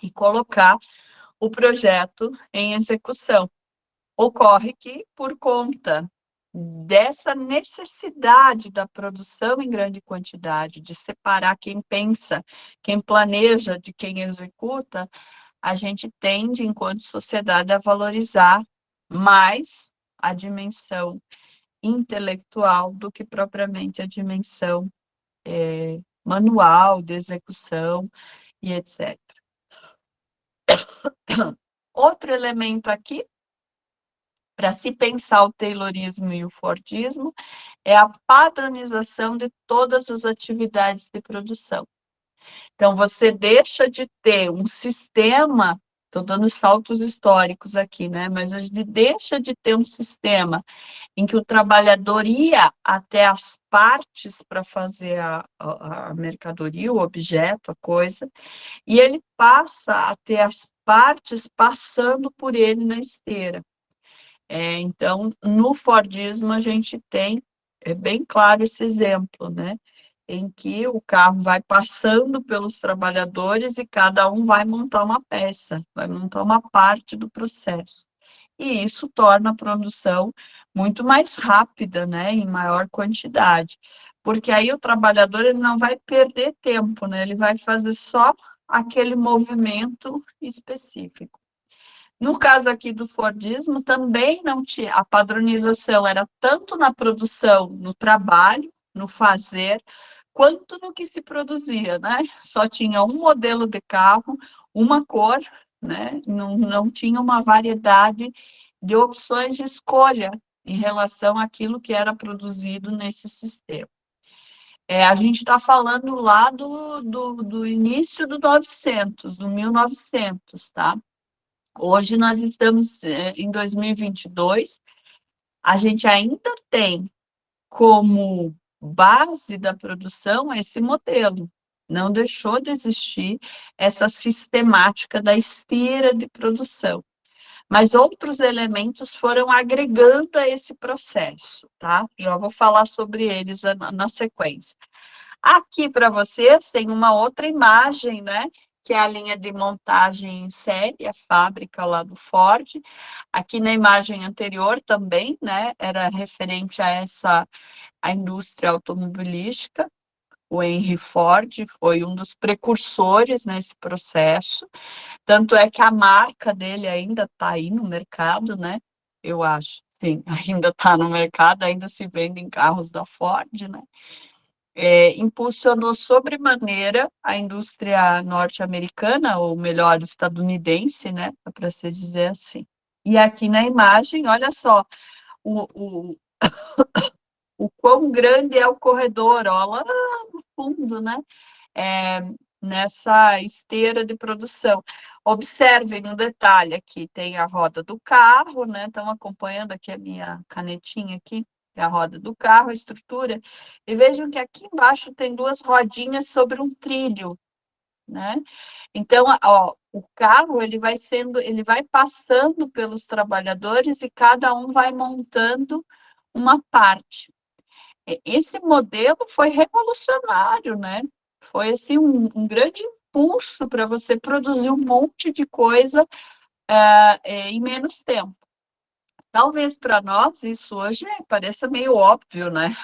e colocar o projeto em execução. Ocorre que, por conta dessa necessidade da produção em grande quantidade, de separar quem pensa, quem planeja de quem executa, a gente tende, enquanto sociedade, a valorizar mais a dimensão intelectual do que propriamente a dimensão manual, de execução e etc. Outro elemento aqui, para se pensar o Taylorismo e o Fordismo, é a padronização de todas as atividades de produção. Então, você deixa de ter um sistema, estou dando saltos históricos aqui, né? Mas a gente deixa de ter um sistema em que o trabalhador ia até as partes para fazer a mercadoria, o objeto, a coisa, e ele passa a ter as partes passando por ele na esteira. Então, no Fordismo, a gente tem bem claro esse exemplo, né? Em que o carro vai passando pelos trabalhadores e cada um vai montar uma peça, vai montar uma parte do processo. E isso torna a produção muito mais rápida, né? Em maior quantidade. Porque aí o trabalhador ele não vai perder tempo, né? Ele vai fazer só aquele movimento específico. No caso aqui do Fordismo, também não tinha, a padronização era tanto na produção, no trabalho, no fazer, quanto no que se produzia, né? Só tinha um modelo de carro, uma cor, né? Não tinha uma variedade de opções de escolha em relação àquilo que era produzido nesse sistema. A gente está falando lá do início do 900, do 1900, tá? Hoje nós estamos em 2022, a gente ainda tem como base da produção esse modelo. Não deixou de existir essa sistemática da esteira de produção. Mas outros elementos foram agregando a esse processo, tá? Já vou falar sobre eles na sequência. Aqui para vocês tem uma outra imagem, né? Que é a linha de montagem em série, a fábrica lá do Ford. Aqui na imagem anterior também, né? Era referente a indústria automobilística. O Henry Ford foi um dos precursores nesse processo. Tanto é que a marca dele ainda está aí no mercado, né? Eu acho. Sim, ainda está no mercado, ainda se vendem carros da Ford, né? Impulsionou sobremaneira a indústria norte-americana, ou melhor, estadunidense, né, para se dizer assim. E aqui na imagem, olha só, o quão grande é o corredor, ó, lá no fundo, né, nessa esteira de produção. Observem um detalhe aqui, tem a roda do carro, né, estão acompanhando aqui a minha canetinha aqui, a roda do carro, a estrutura, e vejam que aqui embaixo tem duas rodinhas sobre um trilho, né? Então, ó, o carro ele vai passando pelos trabalhadores e cada um vai montando uma parte. Esse modelo foi revolucionário, né? Foi assim um grande impulso para você produzir um monte de coisa em menos tempo. Talvez para nós isso hoje pareça meio óbvio, né?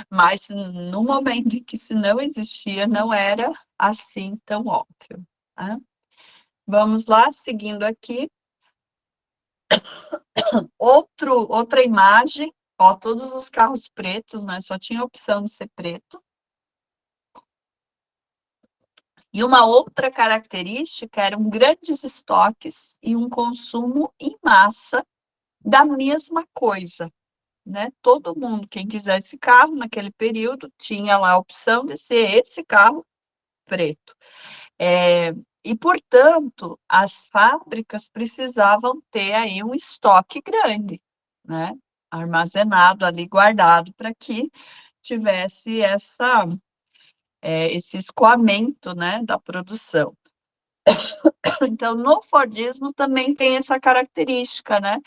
Mas no momento em que isso não existia, não era assim tão óbvio. Tá? Vamos lá, seguindo aqui. Outra imagem, ó, todos os carros pretos, né? Só tinha a opção de ser preto. E uma outra característica eram grandes estoques e um consumo em massa da mesma coisa. Né? Todo mundo, quem quisesse carro naquele período, tinha lá a opção de ser esse carro preto. E, portanto, as fábricas precisavam ter aí um estoque grande, né? Armazenado ali, guardado, para que tivesse esse escoamento, né, da produção. Então, no Fordismo também tem essa característica, né,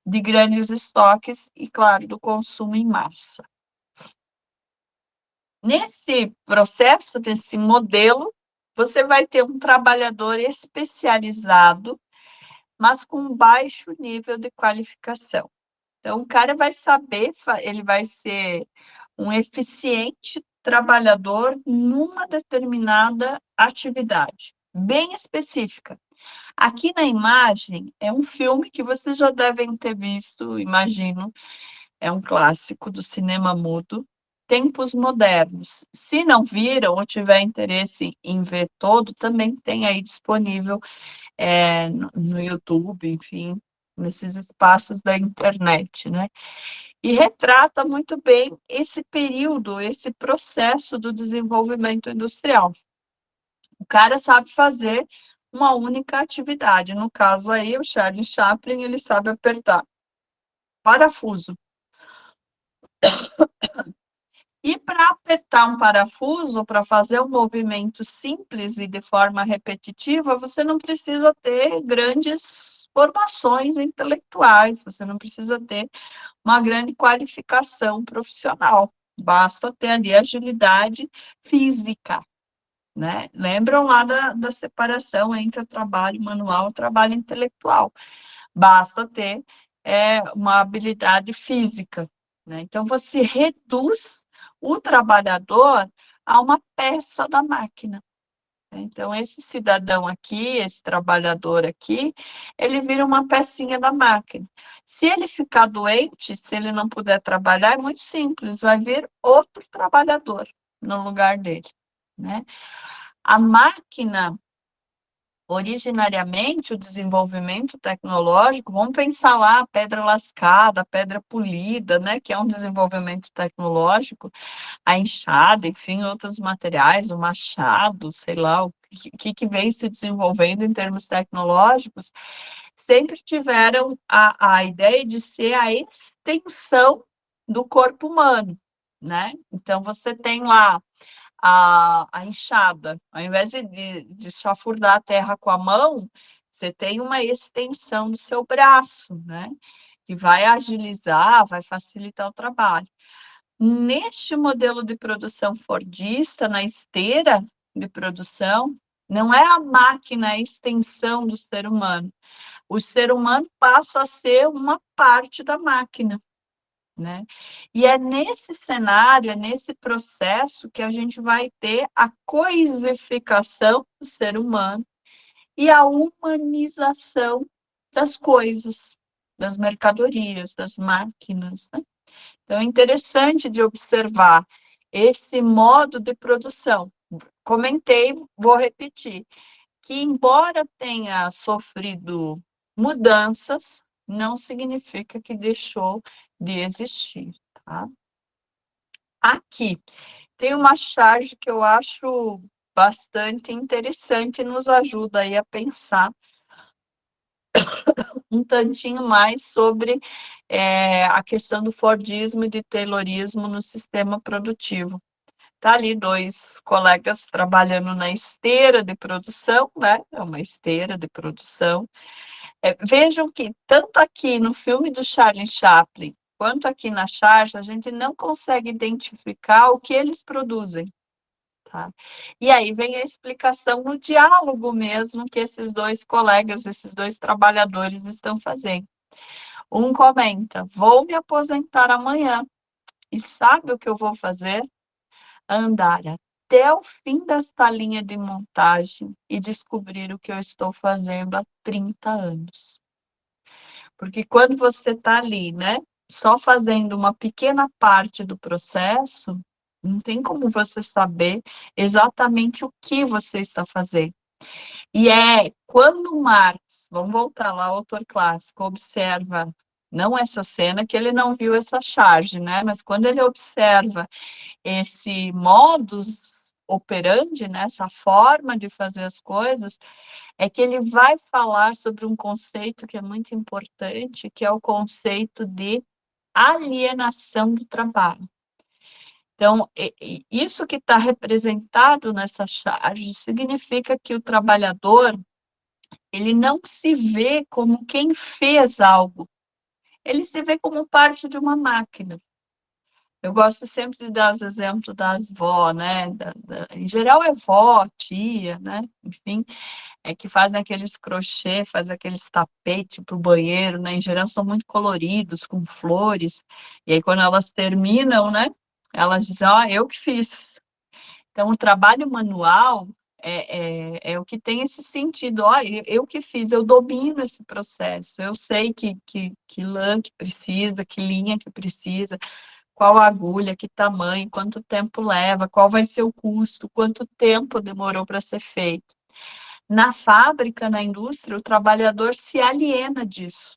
de grandes estoques e, claro, do consumo em massa. Nesse processo, desse modelo, você vai ter um trabalhador especializado, mas com baixo nível de qualificação. Então, o cara vai saber, ele vai ser um eficiente trabalhador numa determinada atividade, bem específica. Aqui na imagem é um filme que vocês já devem ter visto, imagino, é um clássico do cinema mudo, Tempos Modernos. Se não viram ou tiver interesse em ver todo, também tem aí disponível no YouTube, enfim, nesses espaços da internet, né? E retrata muito bem esse período, esse processo do desenvolvimento industrial. O cara sabe fazer uma única atividade. No caso aí, o Charlie Chaplin, ele sabe apertar parafuso. E para apertar um parafuso, para fazer um movimento simples e de forma repetitiva, você não precisa ter grandes formações intelectuais, você não precisa ter uma grande qualificação profissional. Basta ter ali agilidade física, né? Lembram lá da separação entre o trabalho manual e o trabalho intelectual. Basta ter uma habilidade física, né? Então, você reduz o trabalhador a uma peça da máquina. Então, esse cidadão aqui, esse trabalhador aqui, ele vira uma pecinha da máquina. Se ele ficar doente, se ele não puder trabalhar, é muito simples, vai vir outro trabalhador no lugar dele, né? A máquina, originariamente, o desenvolvimento tecnológico, vamos pensar lá a pedra lascada, a pedra polida, né, que é um desenvolvimento tecnológico, a enxada, enfim, outros materiais, o machado, sei lá, o que vem se desenvolvendo em termos tecnológicos, sempre tiveram a ideia de ser a extensão do corpo humano, né? Então, você tem lá a enxada, ao invés de chafurdar a terra com a mão, você tem uma extensão do seu braço, né? Que vai agilizar, vai facilitar o trabalho. Neste modelo de produção fordista, na esteira de produção, não é a máquina a extensão do ser humano. O ser humano passa a ser uma parte da máquina, né? E é nesse cenário, é nesse processo que a gente vai ter a coisificação do ser humano e a humanização das coisas, das mercadorias, das máquinas, né? Então, é interessante de observar esse modo de produção. Comentei, vou repetir, que embora tenha sofrido mudanças, não significa que deixou de existir, tá? Aqui tem uma charge que eu acho bastante interessante, nos ajuda aí a pensar um tantinho mais sobre a questão do Fordismo e de Taylorismo no sistema produtivo. Tá ali dois colegas trabalhando na esteira de produção, né? É uma esteira de produção. Vejam que tanto aqui no filme do Charlie Chaplin, quanto aqui na charge, a gente não consegue identificar o que eles produzem. Tá? E aí vem a explicação no diálogo mesmo que esses dois colegas, esses dois trabalhadores estão fazendo. Um comenta: vou me aposentar amanhã. E sabe o que eu vou fazer? Andar até o fim desta linha de montagem e descobrir o que eu estou fazendo há 30 anos. Porque quando você está ali, né, só fazendo uma pequena parte do processo, não tem como você saber exatamente o que você está fazendo. E é quando Marx, vamos voltar lá ao autor clássico, observa, não essa cena, que ele não viu essa charge, né? Mas quando ele observa esse modus operandi, né? Essa forma de fazer as coisas, é que ele vai falar sobre um conceito que é muito importante, que é o conceito de alienação do trabalho. Então, isso que está representado nessa charge significa que o trabalhador, ele não se vê como quem fez algo, ele se vê como parte de uma máquina. Eu gosto sempre de dar os exemplos das vó, né? Em geral é vó, tia, né? Enfim, é que fazem aqueles crochê, fazem aqueles tapetes para o banheiro, né? Em geral são muito coloridos, com flores. E aí, quando elas terminam, né? Elas dizem, ó, eu que fiz. Então, o trabalho manual é o que tem esse sentido. Ó, eu que fiz, eu domino esse processo. Eu sei que lã que precisa, que linha que precisa, qual agulha, que tamanho, quanto tempo leva, qual vai ser o custo, quanto tempo demorou para ser feito. Na fábrica, na indústria, o trabalhador se aliena disso.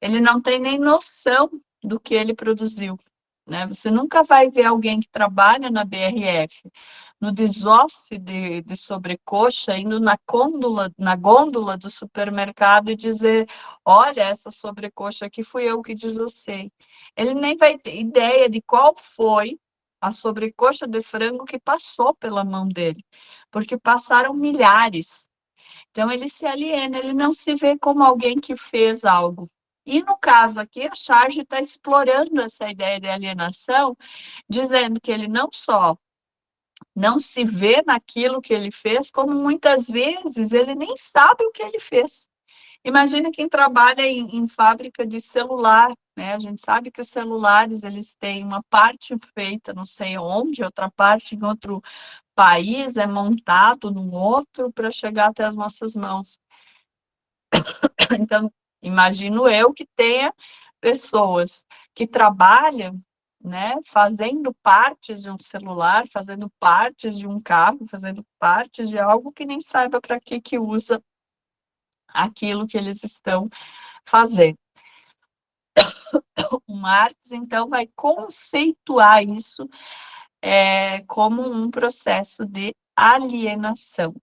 Ele não tem nem noção do que ele produziu, né? Você nunca vai ver alguém que trabalha na BRF, no desosse de sobrecoxa, indo na gôndola do supermercado e dizer, olha, essa sobrecoxa aqui fui eu que desossei. Ele nem vai ter ideia de qual foi a sobrecoxa de frango que passou pela mão dele, porque passaram milhares. Então, ele se aliena, ele não se vê como alguém que fez algo. E no caso aqui, a Charge está explorando essa ideia de alienação, dizendo que ele não só não se vê naquilo que ele fez, como muitas vezes ele nem sabe o que ele fez. Imagina quem trabalha em fábrica de celular, né? A gente sabe que os celulares, eles têm uma parte feita não sei onde, outra parte em outro país, é montado num outro para chegar até as nossas mãos. Então, imagino eu que tenha pessoas que trabalham, né, fazendo partes de um celular, fazendo partes de um carro, fazendo partes de algo que nem saiba para que usa aquilo que eles estão fazendo. O Marx, então, vai conceituar isso como um processo de alienação.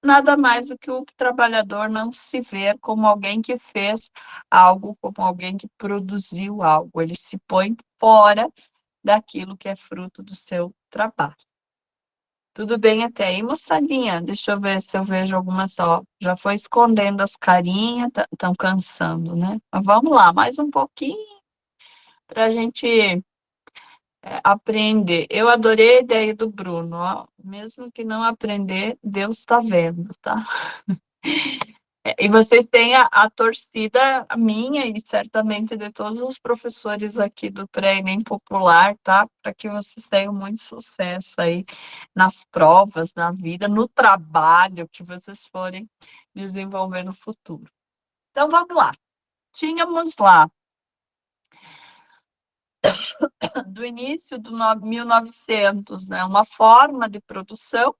Nada mais do que o trabalhador não se ver como alguém que fez algo, como alguém que produziu algo. Ele se põe fora daquilo que é fruto do seu trabalho. Tudo bem até aí, moçadinha? Deixa eu ver se eu vejo alguma só. Já foi escondendo as carinhas, estão cansando, né? Mas vamos lá, mais um pouquinho para a gente aprender. Eu adorei a ideia do Bruno, ó. Mesmo que não aprender, Deus está vendo, tá? E vocês têm a torcida minha e certamente de todos os professores aqui do Pré-ENEM Popular, tá? Para que vocês tenham muito sucesso aí nas provas, na vida, no trabalho que vocês forem desenvolver no futuro. Então, vamos lá. Tínhamos lá, do início do 1900, né, uma forma de produção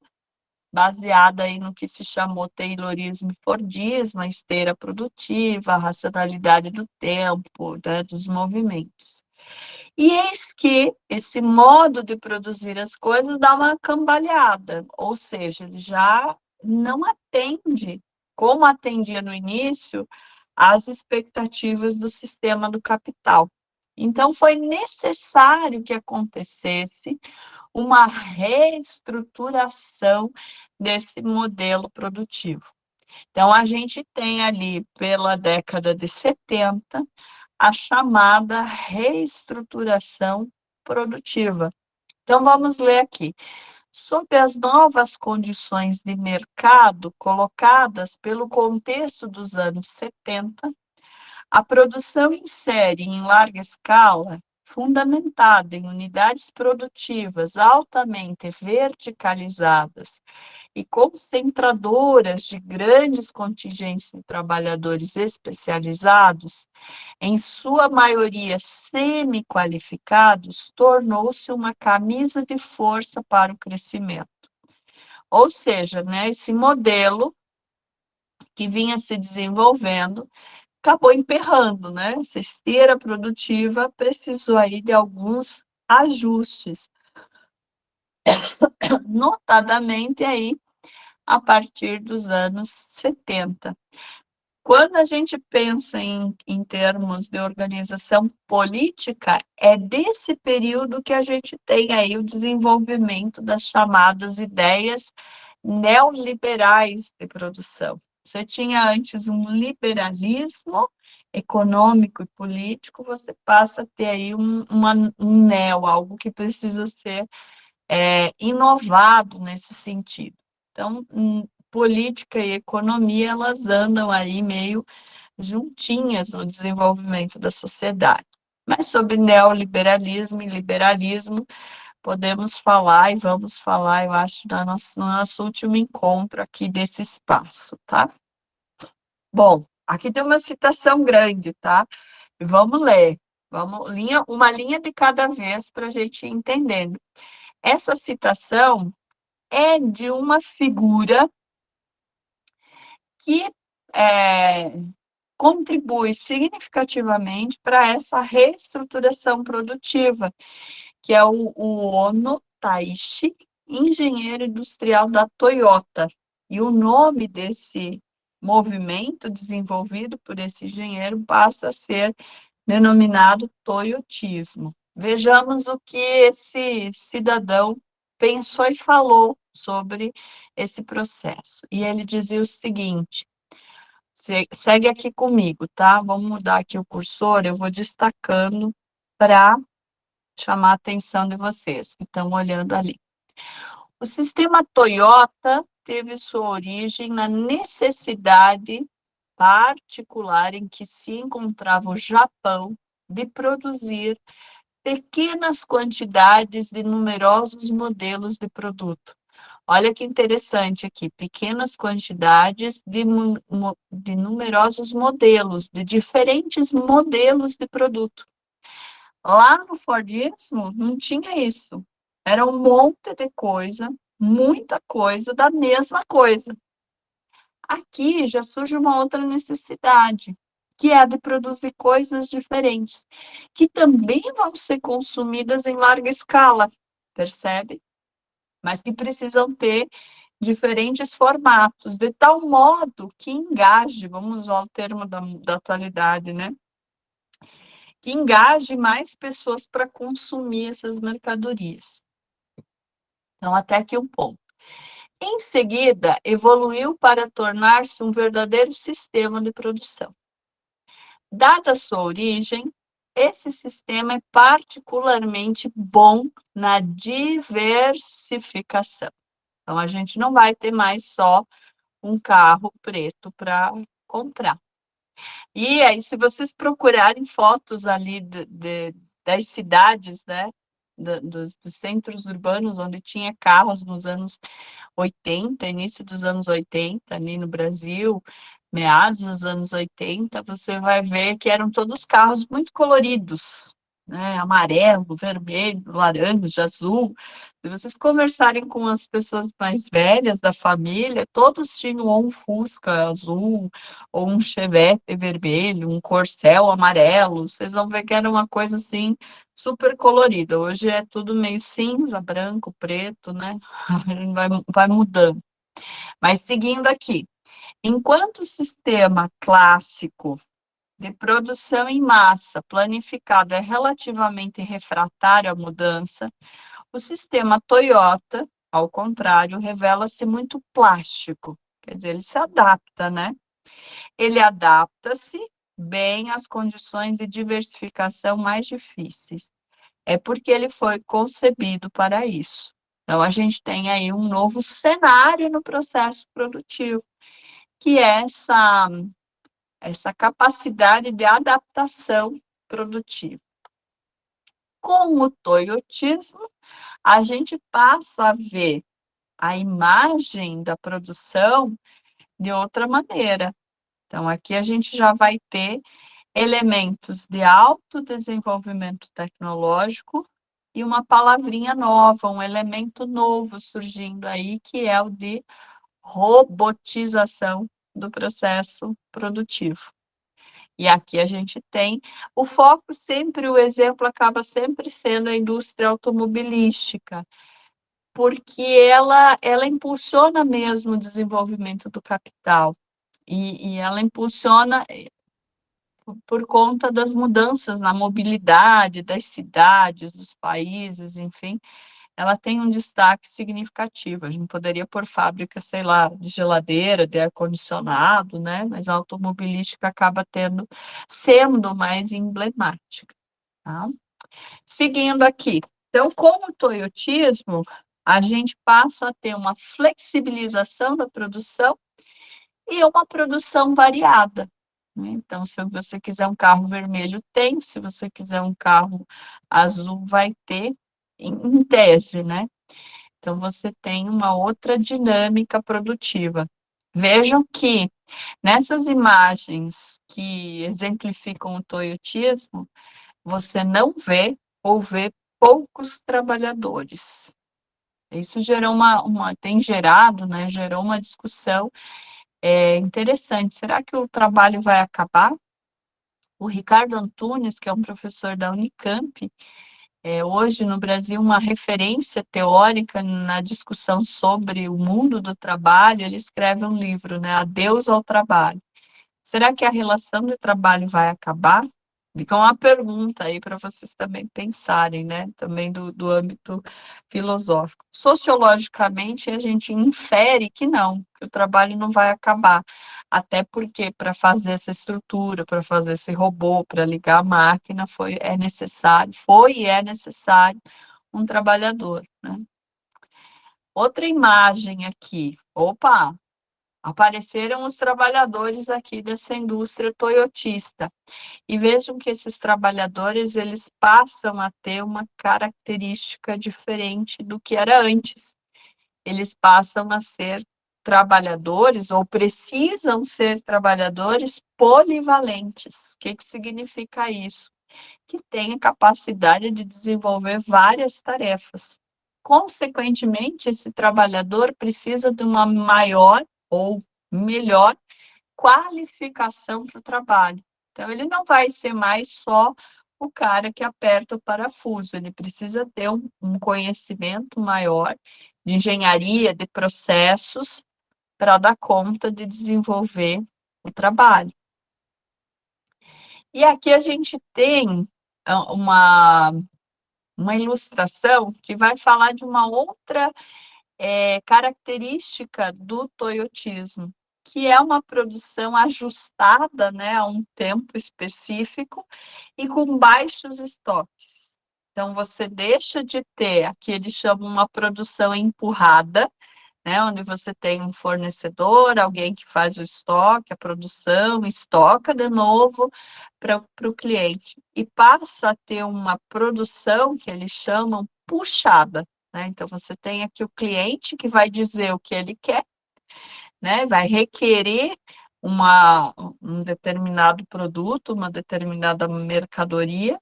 baseada aí no que se chamou Taylorismo e Fordismo, a esteira produtiva, a racionalidade do tempo, né, dos movimentos. E eis que esse modo de produzir as coisas dá uma cambaleada, ou seja, ele já não atende, como atendia no início, às expectativas do sistema do capital. Então, foi necessário que acontecesse uma reestruturação desse modelo produtivo. Então, a gente tem ali, pela década de 70, a chamada reestruturação produtiva. Então, vamos ler aqui. Sob as novas condições de mercado colocadas pelo contexto dos anos 70, a produção em série em larga escala, fundamentada em unidades produtivas altamente verticalizadas e concentradoras de grandes contingentes de trabalhadores especializados, em sua maioria semi-qualificados, tornou-se uma camisa de força para o crescimento. Ou seja, né, esse modelo que vinha se desenvolvendo acabou emperrando, né? Essa esteira produtiva precisou aí de alguns ajustes, notadamente aí a partir dos anos 70. Quando a gente pensa em termos de organização política, é desse período que a gente tem aí o desenvolvimento das chamadas ideias neoliberais de produção. Você tinha antes um liberalismo econômico e político, você passa a ter aí um neo, algo que precisa ser inovado nesse sentido. Então, política e economia, elas andam aí meio juntinhas no desenvolvimento da sociedade. Mas sobre neoliberalismo e liberalismo, podemos falar e vamos falar, eu acho, no nosso último encontro aqui desse espaço, tá? Bom, aqui tem uma citação grande, tá? Vamos ler. Vamos, uma linha de cada vez para a gente ir entendendo. Essa citação é de uma figura que contribui significativamente para essa reestruturação produtiva, que é o Ono Taishi, engenheiro industrial da Toyota. E o nome desse movimento desenvolvido por esse engenheiro passa a ser denominado toyotismo. Vejamos o que esse cidadão pensou e falou sobre esse processo. E ele dizia o seguinte: segue aqui comigo, tá? Vamos mudar aqui o cursor, eu vou destacando para chamar a atenção de vocês que estão olhando ali. O sistema Toyota teve sua origem na necessidade particular em que se encontrava o Japão de produzir pequenas quantidades de numerosos modelos de produto. Olha que interessante aqui, pequenas quantidades de numerosos modelos, de diferentes modelos de produto. Lá no Fordismo não tinha isso. Era um monte de coisa, muita coisa da mesma coisa. Aqui já surge uma outra necessidade, que é a de produzir coisas diferentes, que também vão ser consumidas em larga escala, percebe? Mas que precisam ter diferentes formatos, de tal modo que engaje, vamos usar o termo da atualidade, né? Que engaje mais pessoas para consumir essas mercadorias. Então, até aqui um ponto. Em seguida, evoluiu para tornar-se um verdadeiro sistema de produção. Dada a sua origem, esse sistema é particularmente bom na diversificação. Então, a gente não vai ter mais só um carro preto para comprar. E aí, se vocês procurarem fotos ali das cidades, né, dos centros urbanos, onde tinha carros nos anos 80, início dos anos 80, ali no Brasil, meados dos anos 80, você vai ver que eram todos carros muito coloridos, né? Amarelo, vermelho, laranja, azul. Se vocês conversarem com as pessoas mais velhas da família, todos tinham ou um Fusca azul, ou um Chevette vermelho, um Corcel amarelo. Vocês vão ver que era uma coisa assim super colorida. Hoje é tudo meio cinza, branco, preto, né? Vai mudando. Mas seguindo aqui, enquanto o sistema clássico de produção em massa planificado é relativamente refratário à mudança, o sistema Toyota, ao contrário, revela-se muito plástico. Quer dizer, ele se adapta, né? Ele adapta-se bem às condições de diversificação mais difíceis. É porque ele foi concebido para isso. Então, a gente tem aí um novo cenário no processo produtivo, que é essa capacidade de adaptação produtiva. Com o toyotismo, a gente passa a ver a imagem da produção de outra maneira. Então, aqui a gente já vai ter elementos de alto desenvolvimento tecnológico e uma palavrinha nova, um elemento novo surgindo aí, que é o de robotização do processo produtivo. E aqui a gente tem o foco sempre, o exemplo acaba sempre sendo a indústria automobilística, porque ela impulsiona mesmo o desenvolvimento do capital, e ela impulsiona por conta das mudanças na mobilidade das cidades, dos países, enfim, ela tem um destaque significativo. A gente poderia pôr fábrica, sei lá, de geladeira, de ar-condicionado, né? Mas a automobilística acaba sendo mais emblemática, tá? Seguindo aqui. Então, com o toyotismo, a gente passa a ter uma flexibilização da produção e uma produção variada, né? Então, se você quiser um carro vermelho, tem. Se você quiser um carro azul, vai ter, em tese, né? Então, você tem uma outra dinâmica produtiva. Vejam que nessas imagens que exemplificam o toyotismo, você não vê ou vê poucos trabalhadores. Isso gerou tem gerado, né? Gerou uma discussão interessante. Será que o trabalho vai acabar? O Ricardo Antunes, que é um professor da Unicamp, hoje no Brasil uma referência teórica na discussão sobre o mundo do trabalho, ele escreve um livro, né? Adeus ao Trabalho. Será que a relação de trabalho vai acabar? Fica uma pergunta aí para vocês também pensarem, né? Também do âmbito filosófico. Sociologicamente, a gente infere que não, que o trabalho não vai acabar. Até porque para fazer essa estrutura, para fazer esse robô, para ligar a máquina, foi e é necessário um trabalhador, né? Outra imagem aqui. Opa! Apareceram os trabalhadores aqui dessa indústria toyotista. E vejam que esses trabalhadores, eles passam a ter uma característica diferente do que era antes. Eles passam a ser trabalhadores, ou precisam ser trabalhadores polivalentes. O que significa isso? Que tem a capacidade de desenvolver várias tarefas. Consequentemente, esse trabalhador precisa de uma maior ou melhor qualificação para o trabalho. Então, ele não vai ser mais só o cara que aperta o parafuso, ele precisa ter um conhecimento maior de engenharia, de processos, para dar conta de desenvolver o trabalho. E aqui a gente tem uma ilustração que vai falar de uma outra característica do toyotismo, que é uma produção ajustada, né, a um tempo específico e com baixos estoques. Então, você deixa de ter, aqui eles chamam uma produção empurrada, né, onde você tem um fornecedor, alguém que faz o estoque, a produção, estoca de novo para o cliente, e passa a ter uma produção que eles chamam puxada, né? Então, você tem aqui o cliente que vai dizer o que ele quer, né? Vai requerer um determinado produto, uma determinada mercadoria,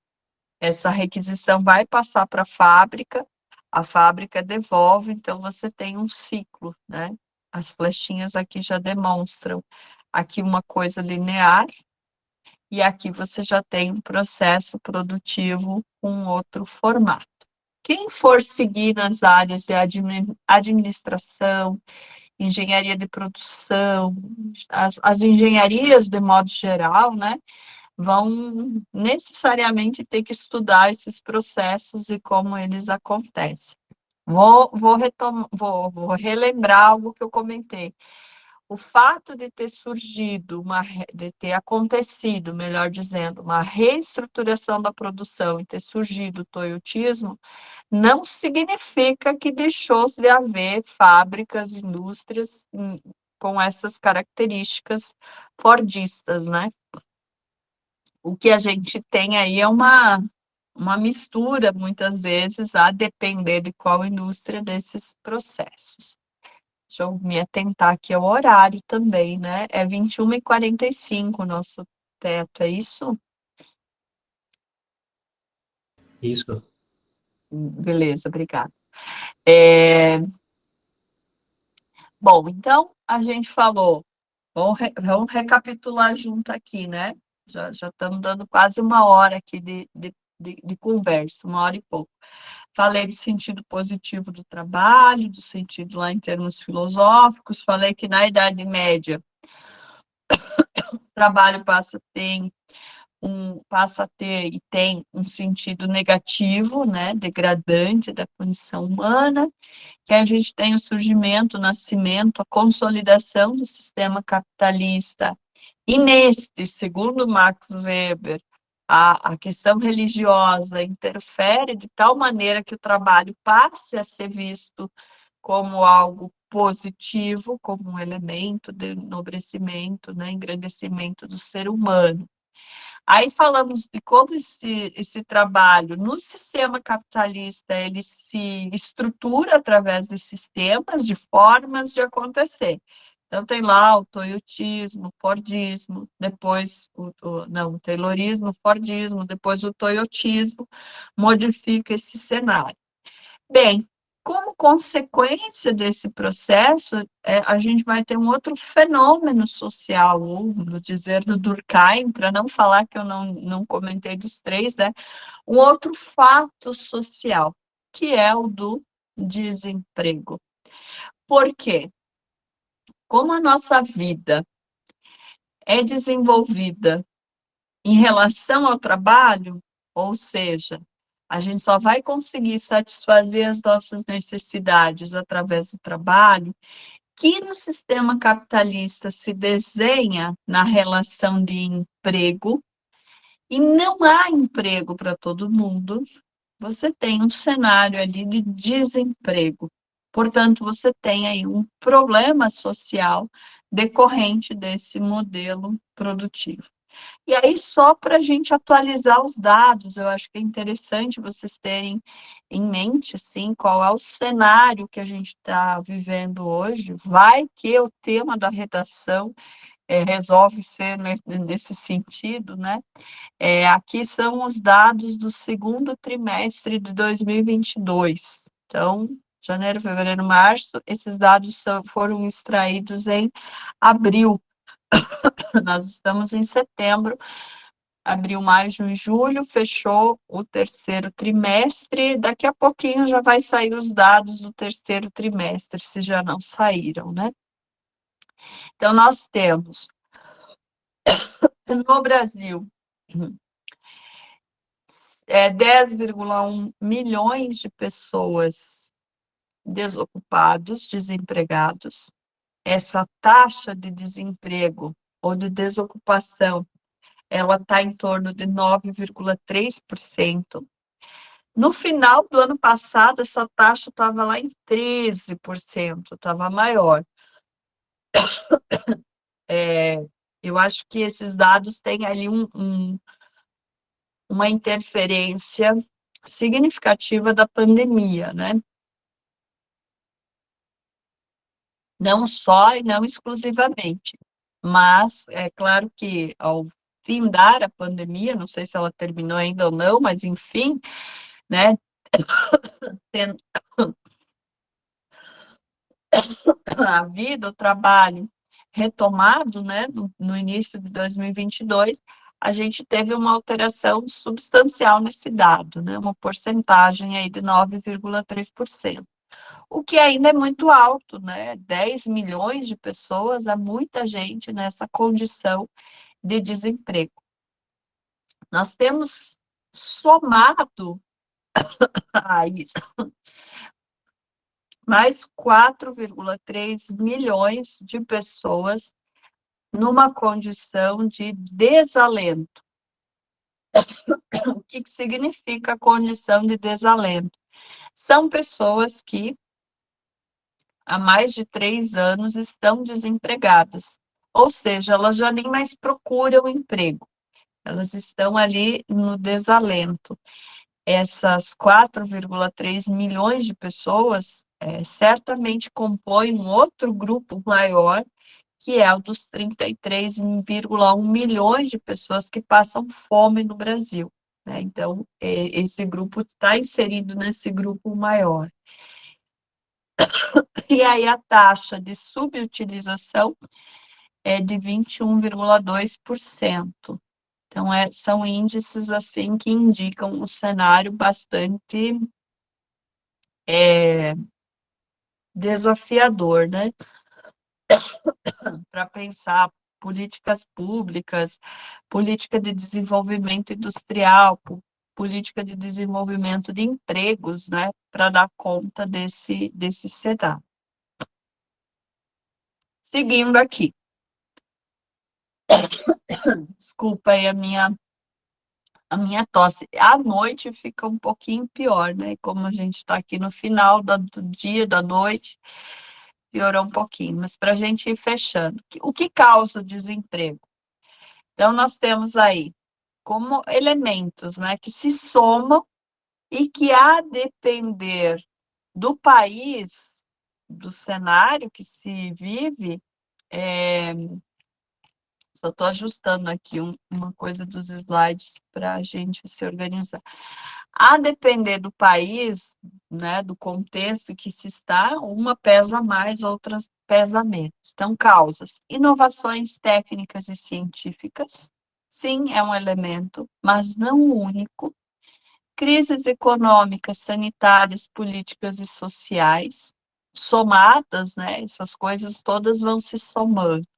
essa requisição vai passar para a fábrica devolve, então você tem um ciclo, né? As flechinhas aqui já demonstram aqui uma coisa linear, e aqui você já tem um processo produtivo com outro formato. Quem for seguir nas áreas de administração, engenharia de produção, as engenharias de modo geral, né, vão necessariamente ter que estudar esses processos e como eles acontecem. Vou relembrar algo que eu comentei. O fato de ter surgido, de ter acontecido, melhor dizendo, uma reestruturação da produção e ter surgido o toyotismo, não significa que deixou de haver fábricas, indústrias com essas características fordistas, né? O que a gente tem aí é uma mistura, muitas vezes, a depender de qual indústria desses processos. Deixa eu me atentar aqui ao horário também, né? É 21h45 o nosso teto, é isso? Isso. Beleza, obrigada. Bom, então, a gente falou, vamos recapitular junto aqui, né? Já estamos dando quase uma hora aqui de conversa, uma hora e pouco. Falei do sentido positivo do trabalho, do sentido lá em termos filosóficos, falei que na Idade Média o trabalho passa a ter passa a ter e tem um sentido negativo, né, degradante da condição humana, que a gente tem o surgimento, o nascimento, a consolidação do sistema capitalista. E neste, segundo Max Weber, a questão religiosa interfere de tal maneira que o trabalho passe a ser visto como algo positivo, como um elemento de enobrecimento, né, engrandecimento do ser humano. Aí falamos de como esse trabalho no sistema capitalista ele se estrutura através de sistemas, de formas de acontecer. Então, tem lá o toyotismo, fordismo, depois o taylorismo, fordismo, depois o toyotismo, modifica esse cenário. Bem, como consequência desse processo, a gente vai ter um outro fenômeno social, ou, no dizer do Durkheim, para não falar que eu não comentei dos três, né? Um outro fato social, que é o do desemprego. Por quê? Como a nossa vida é desenvolvida em relação ao trabalho, ou seja, a gente só vai conseguir satisfazer as nossas necessidades através do trabalho, que no sistema capitalista se desenha na relação de emprego, e não há emprego para todo mundo, você tem um cenário ali de desemprego. Portanto, você tem aí um problema social decorrente desse modelo produtivo. E aí, só para a gente atualizar os dados, eu acho que é interessante vocês terem em mente, assim, qual é o cenário que a gente está vivendo hoje. Vai que o tema da redação resolve ser nesse sentido, né? Aqui são os dados do segundo trimestre de 2022. Então, janeiro, fevereiro, março, esses dados foram extraídos em abril. Nós estamos em setembro, abril, maio, junho, julho, fechou o terceiro trimestre, daqui a pouquinho já vai sair os dados do terceiro trimestre, se já não saíram, né? Então, nós temos, no Brasil, 10,1 milhões de pessoas desocupados, desempregados. Essa taxa de desemprego ou de desocupação, ela está em torno de 9,3%. No final do ano passado, essa taxa estava lá em 13%, estava maior. Eu acho que esses dados têm ali uma interferência significativa da pandemia, né? Não só e não exclusivamente, mas é claro que ao findar a pandemia, não sei se ela terminou ainda ou não, mas enfim, né, tendo a vida, o trabalho retomado, né, no início de 2022, a gente teve uma alteração substancial nesse dado, né, uma porcentagem aí de 9,3%. O que ainda é muito alto, né? 10 milhões de pessoas, há muita gente nessa condição de desemprego. Nós temos somado a isso mais 4,3 milhões de pessoas numa condição de desalento. O que significa a condição de desalento? São pessoas que há mais de 3 anos estão desempregadas, ou seja, elas já nem mais procuram emprego, elas estão ali no desalento. Essas 4,3 milhões de pessoas certamente compõem um outro grupo maior, que é o dos 33,1 milhões de pessoas que passam fome no Brasil, né? Então, esse grupo está inserido nesse grupo maior. E aí a taxa de subutilização é de 21,2%. Então, são índices assim que indicam um cenário bastante desafiador, né? Para pensar políticas públicas, política de desenvolvimento industrial, política de desenvolvimento de empregos, né, para dar conta desse cenário. Seguindo aqui. Desculpa aí a minha tosse. À noite fica um pouquinho pior, né? Como a gente está aqui no final do dia, da noite, piorou um pouquinho. Mas para a gente ir fechando, o que causa o desemprego? Então, nós temos aí como elementos, né, que se somam e que, a depender do país, do cenário que se vive, só estou ajustando aqui uma coisa dos slides para a gente se organizar. A depender do país, né, do contexto que se está, uma pesa mais, outras pesa menos. Então, causas: inovações técnicas e científicas, sim, é um elemento, mas não o único. Crises econômicas, sanitárias, políticas e sociais, somadas, né, essas coisas todas vão se somando.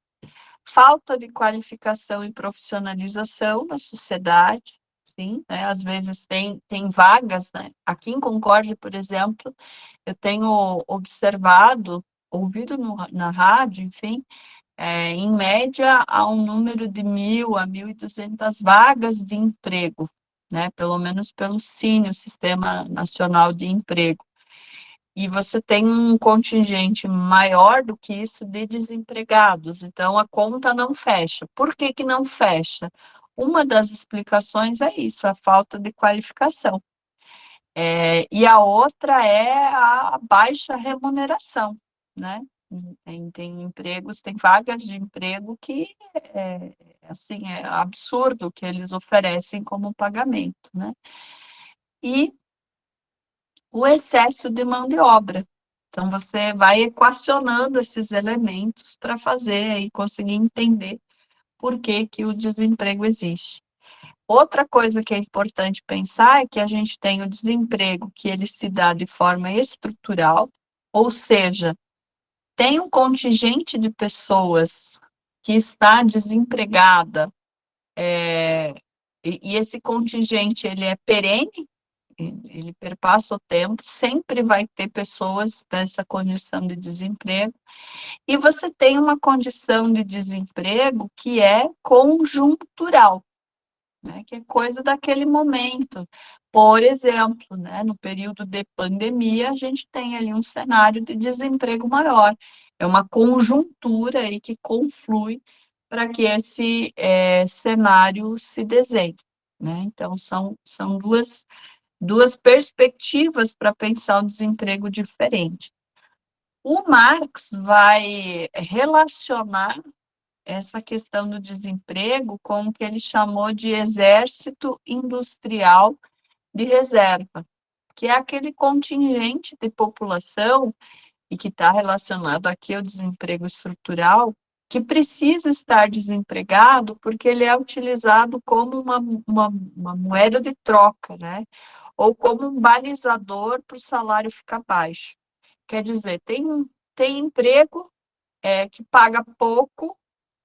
Falta de qualificação e profissionalização na sociedade, sim, né? Às vezes tem vagas, né? Aqui em Concórdia, por exemplo, eu tenho observado, ouvido na rádio, enfim, em média, há um número de 1.000 a 1.200 vagas de emprego, né? Pelo menos pelo SINE, o Sistema Nacional de Emprego. E você tem um contingente maior do que isso de desempregados, então a conta não fecha. Por que que não fecha? Uma das explicações é isso, a falta de qualificação. E a outra é a baixa remuneração, né? Tem empregos, tem vagas de emprego que assim, é absurdo o que eles oferecem como pagamento, né? E o excesso de mão de obra. Então, você vai equacionando esses elementos para fazer e conseguir entender por que que o desemprego existe. Outra coisa que é importante pensar é que a gente tem o desemprego que ele se dá de forma estrutural, ou seja, tem um contingente de pessoas que está desempregada, e esse contingente ele é perene, ele perpassa o tempo, sempre vai ter pessoas nessa condição de desemprego, e você tem uma condição de desemprego que é conjuntural, né, que é coisa daquele momento. Por exemplo, né, no período de pandemia, a gente tem ali um cenário de desemprego maior. É uma conjuntura aí que conflui para que esse cenário se desenhe, né? Então, são duas perspectivas para pensar o desemprego diferente. O Marx vai relacionar essa questão do desemprego com o que ele chamou de exército industrial de reserva, que é aquele contingente de população, e que está relacionado aqui ao desemprego estrutural, que precisa estar desempregado porque ele é utilizado como uma moeda de troca, né? Ou como um balizador para o salário ficar baixo. Quer dizer, tem emprego que paga pouco,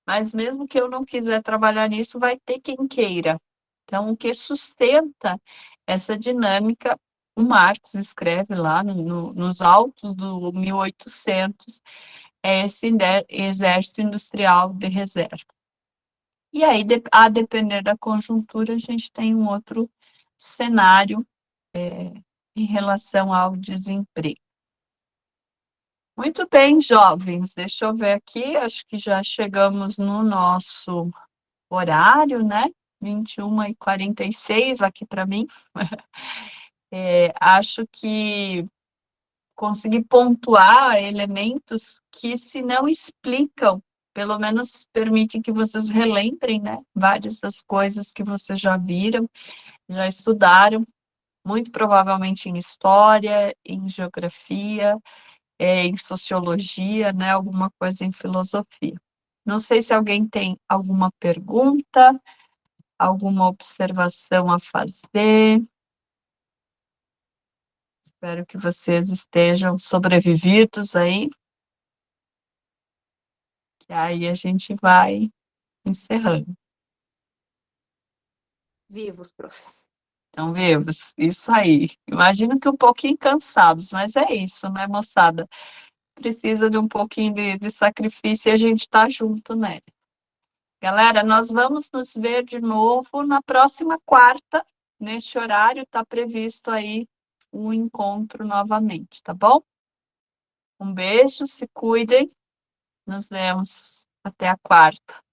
mas mesmo que eu não quiser trabalhar nisso, vai ter quem queira. Então, o que sustenta essa dinâmica, o Marx escreve lá nos autos do 1800, é esse exército industrial de reserva. E aí, a depender da conjuntura, a gente tem um outro cenário em relação ao desemprego. Muito bem, jovens, deixa eu ver aqui, acho que já chegamos no nosso horário, né? 21h46 aqui para mim. Acho que consegui pontuar elementos que, se não explicam, pelo menos permitem que vocês relembrem, né? Várias das coisas que vocês já viram, já estudaram, muito provavelmente em história, em geografia, em sociologia, né? Alguma coisa em filosofia. Não sei se alguém tem alguma pergunta, alguma observação a fazer. Espero que vocês estejam sobrevividos aí. Que aí a gente vai encerrando. Vivos, prof. Então, vivos, isso aí. Imagino que um pouquinho cansados, mas é isso, né, moçada? Precisa de um pouquinho de sacrifício e a gente tá junto, né? Galera, nós vamos nos ver de novo na próxima quarta, neste horário, está previsto aí um encontro novamente, tá bom? Um beijo, se cuidem, nos vemos até a quarta.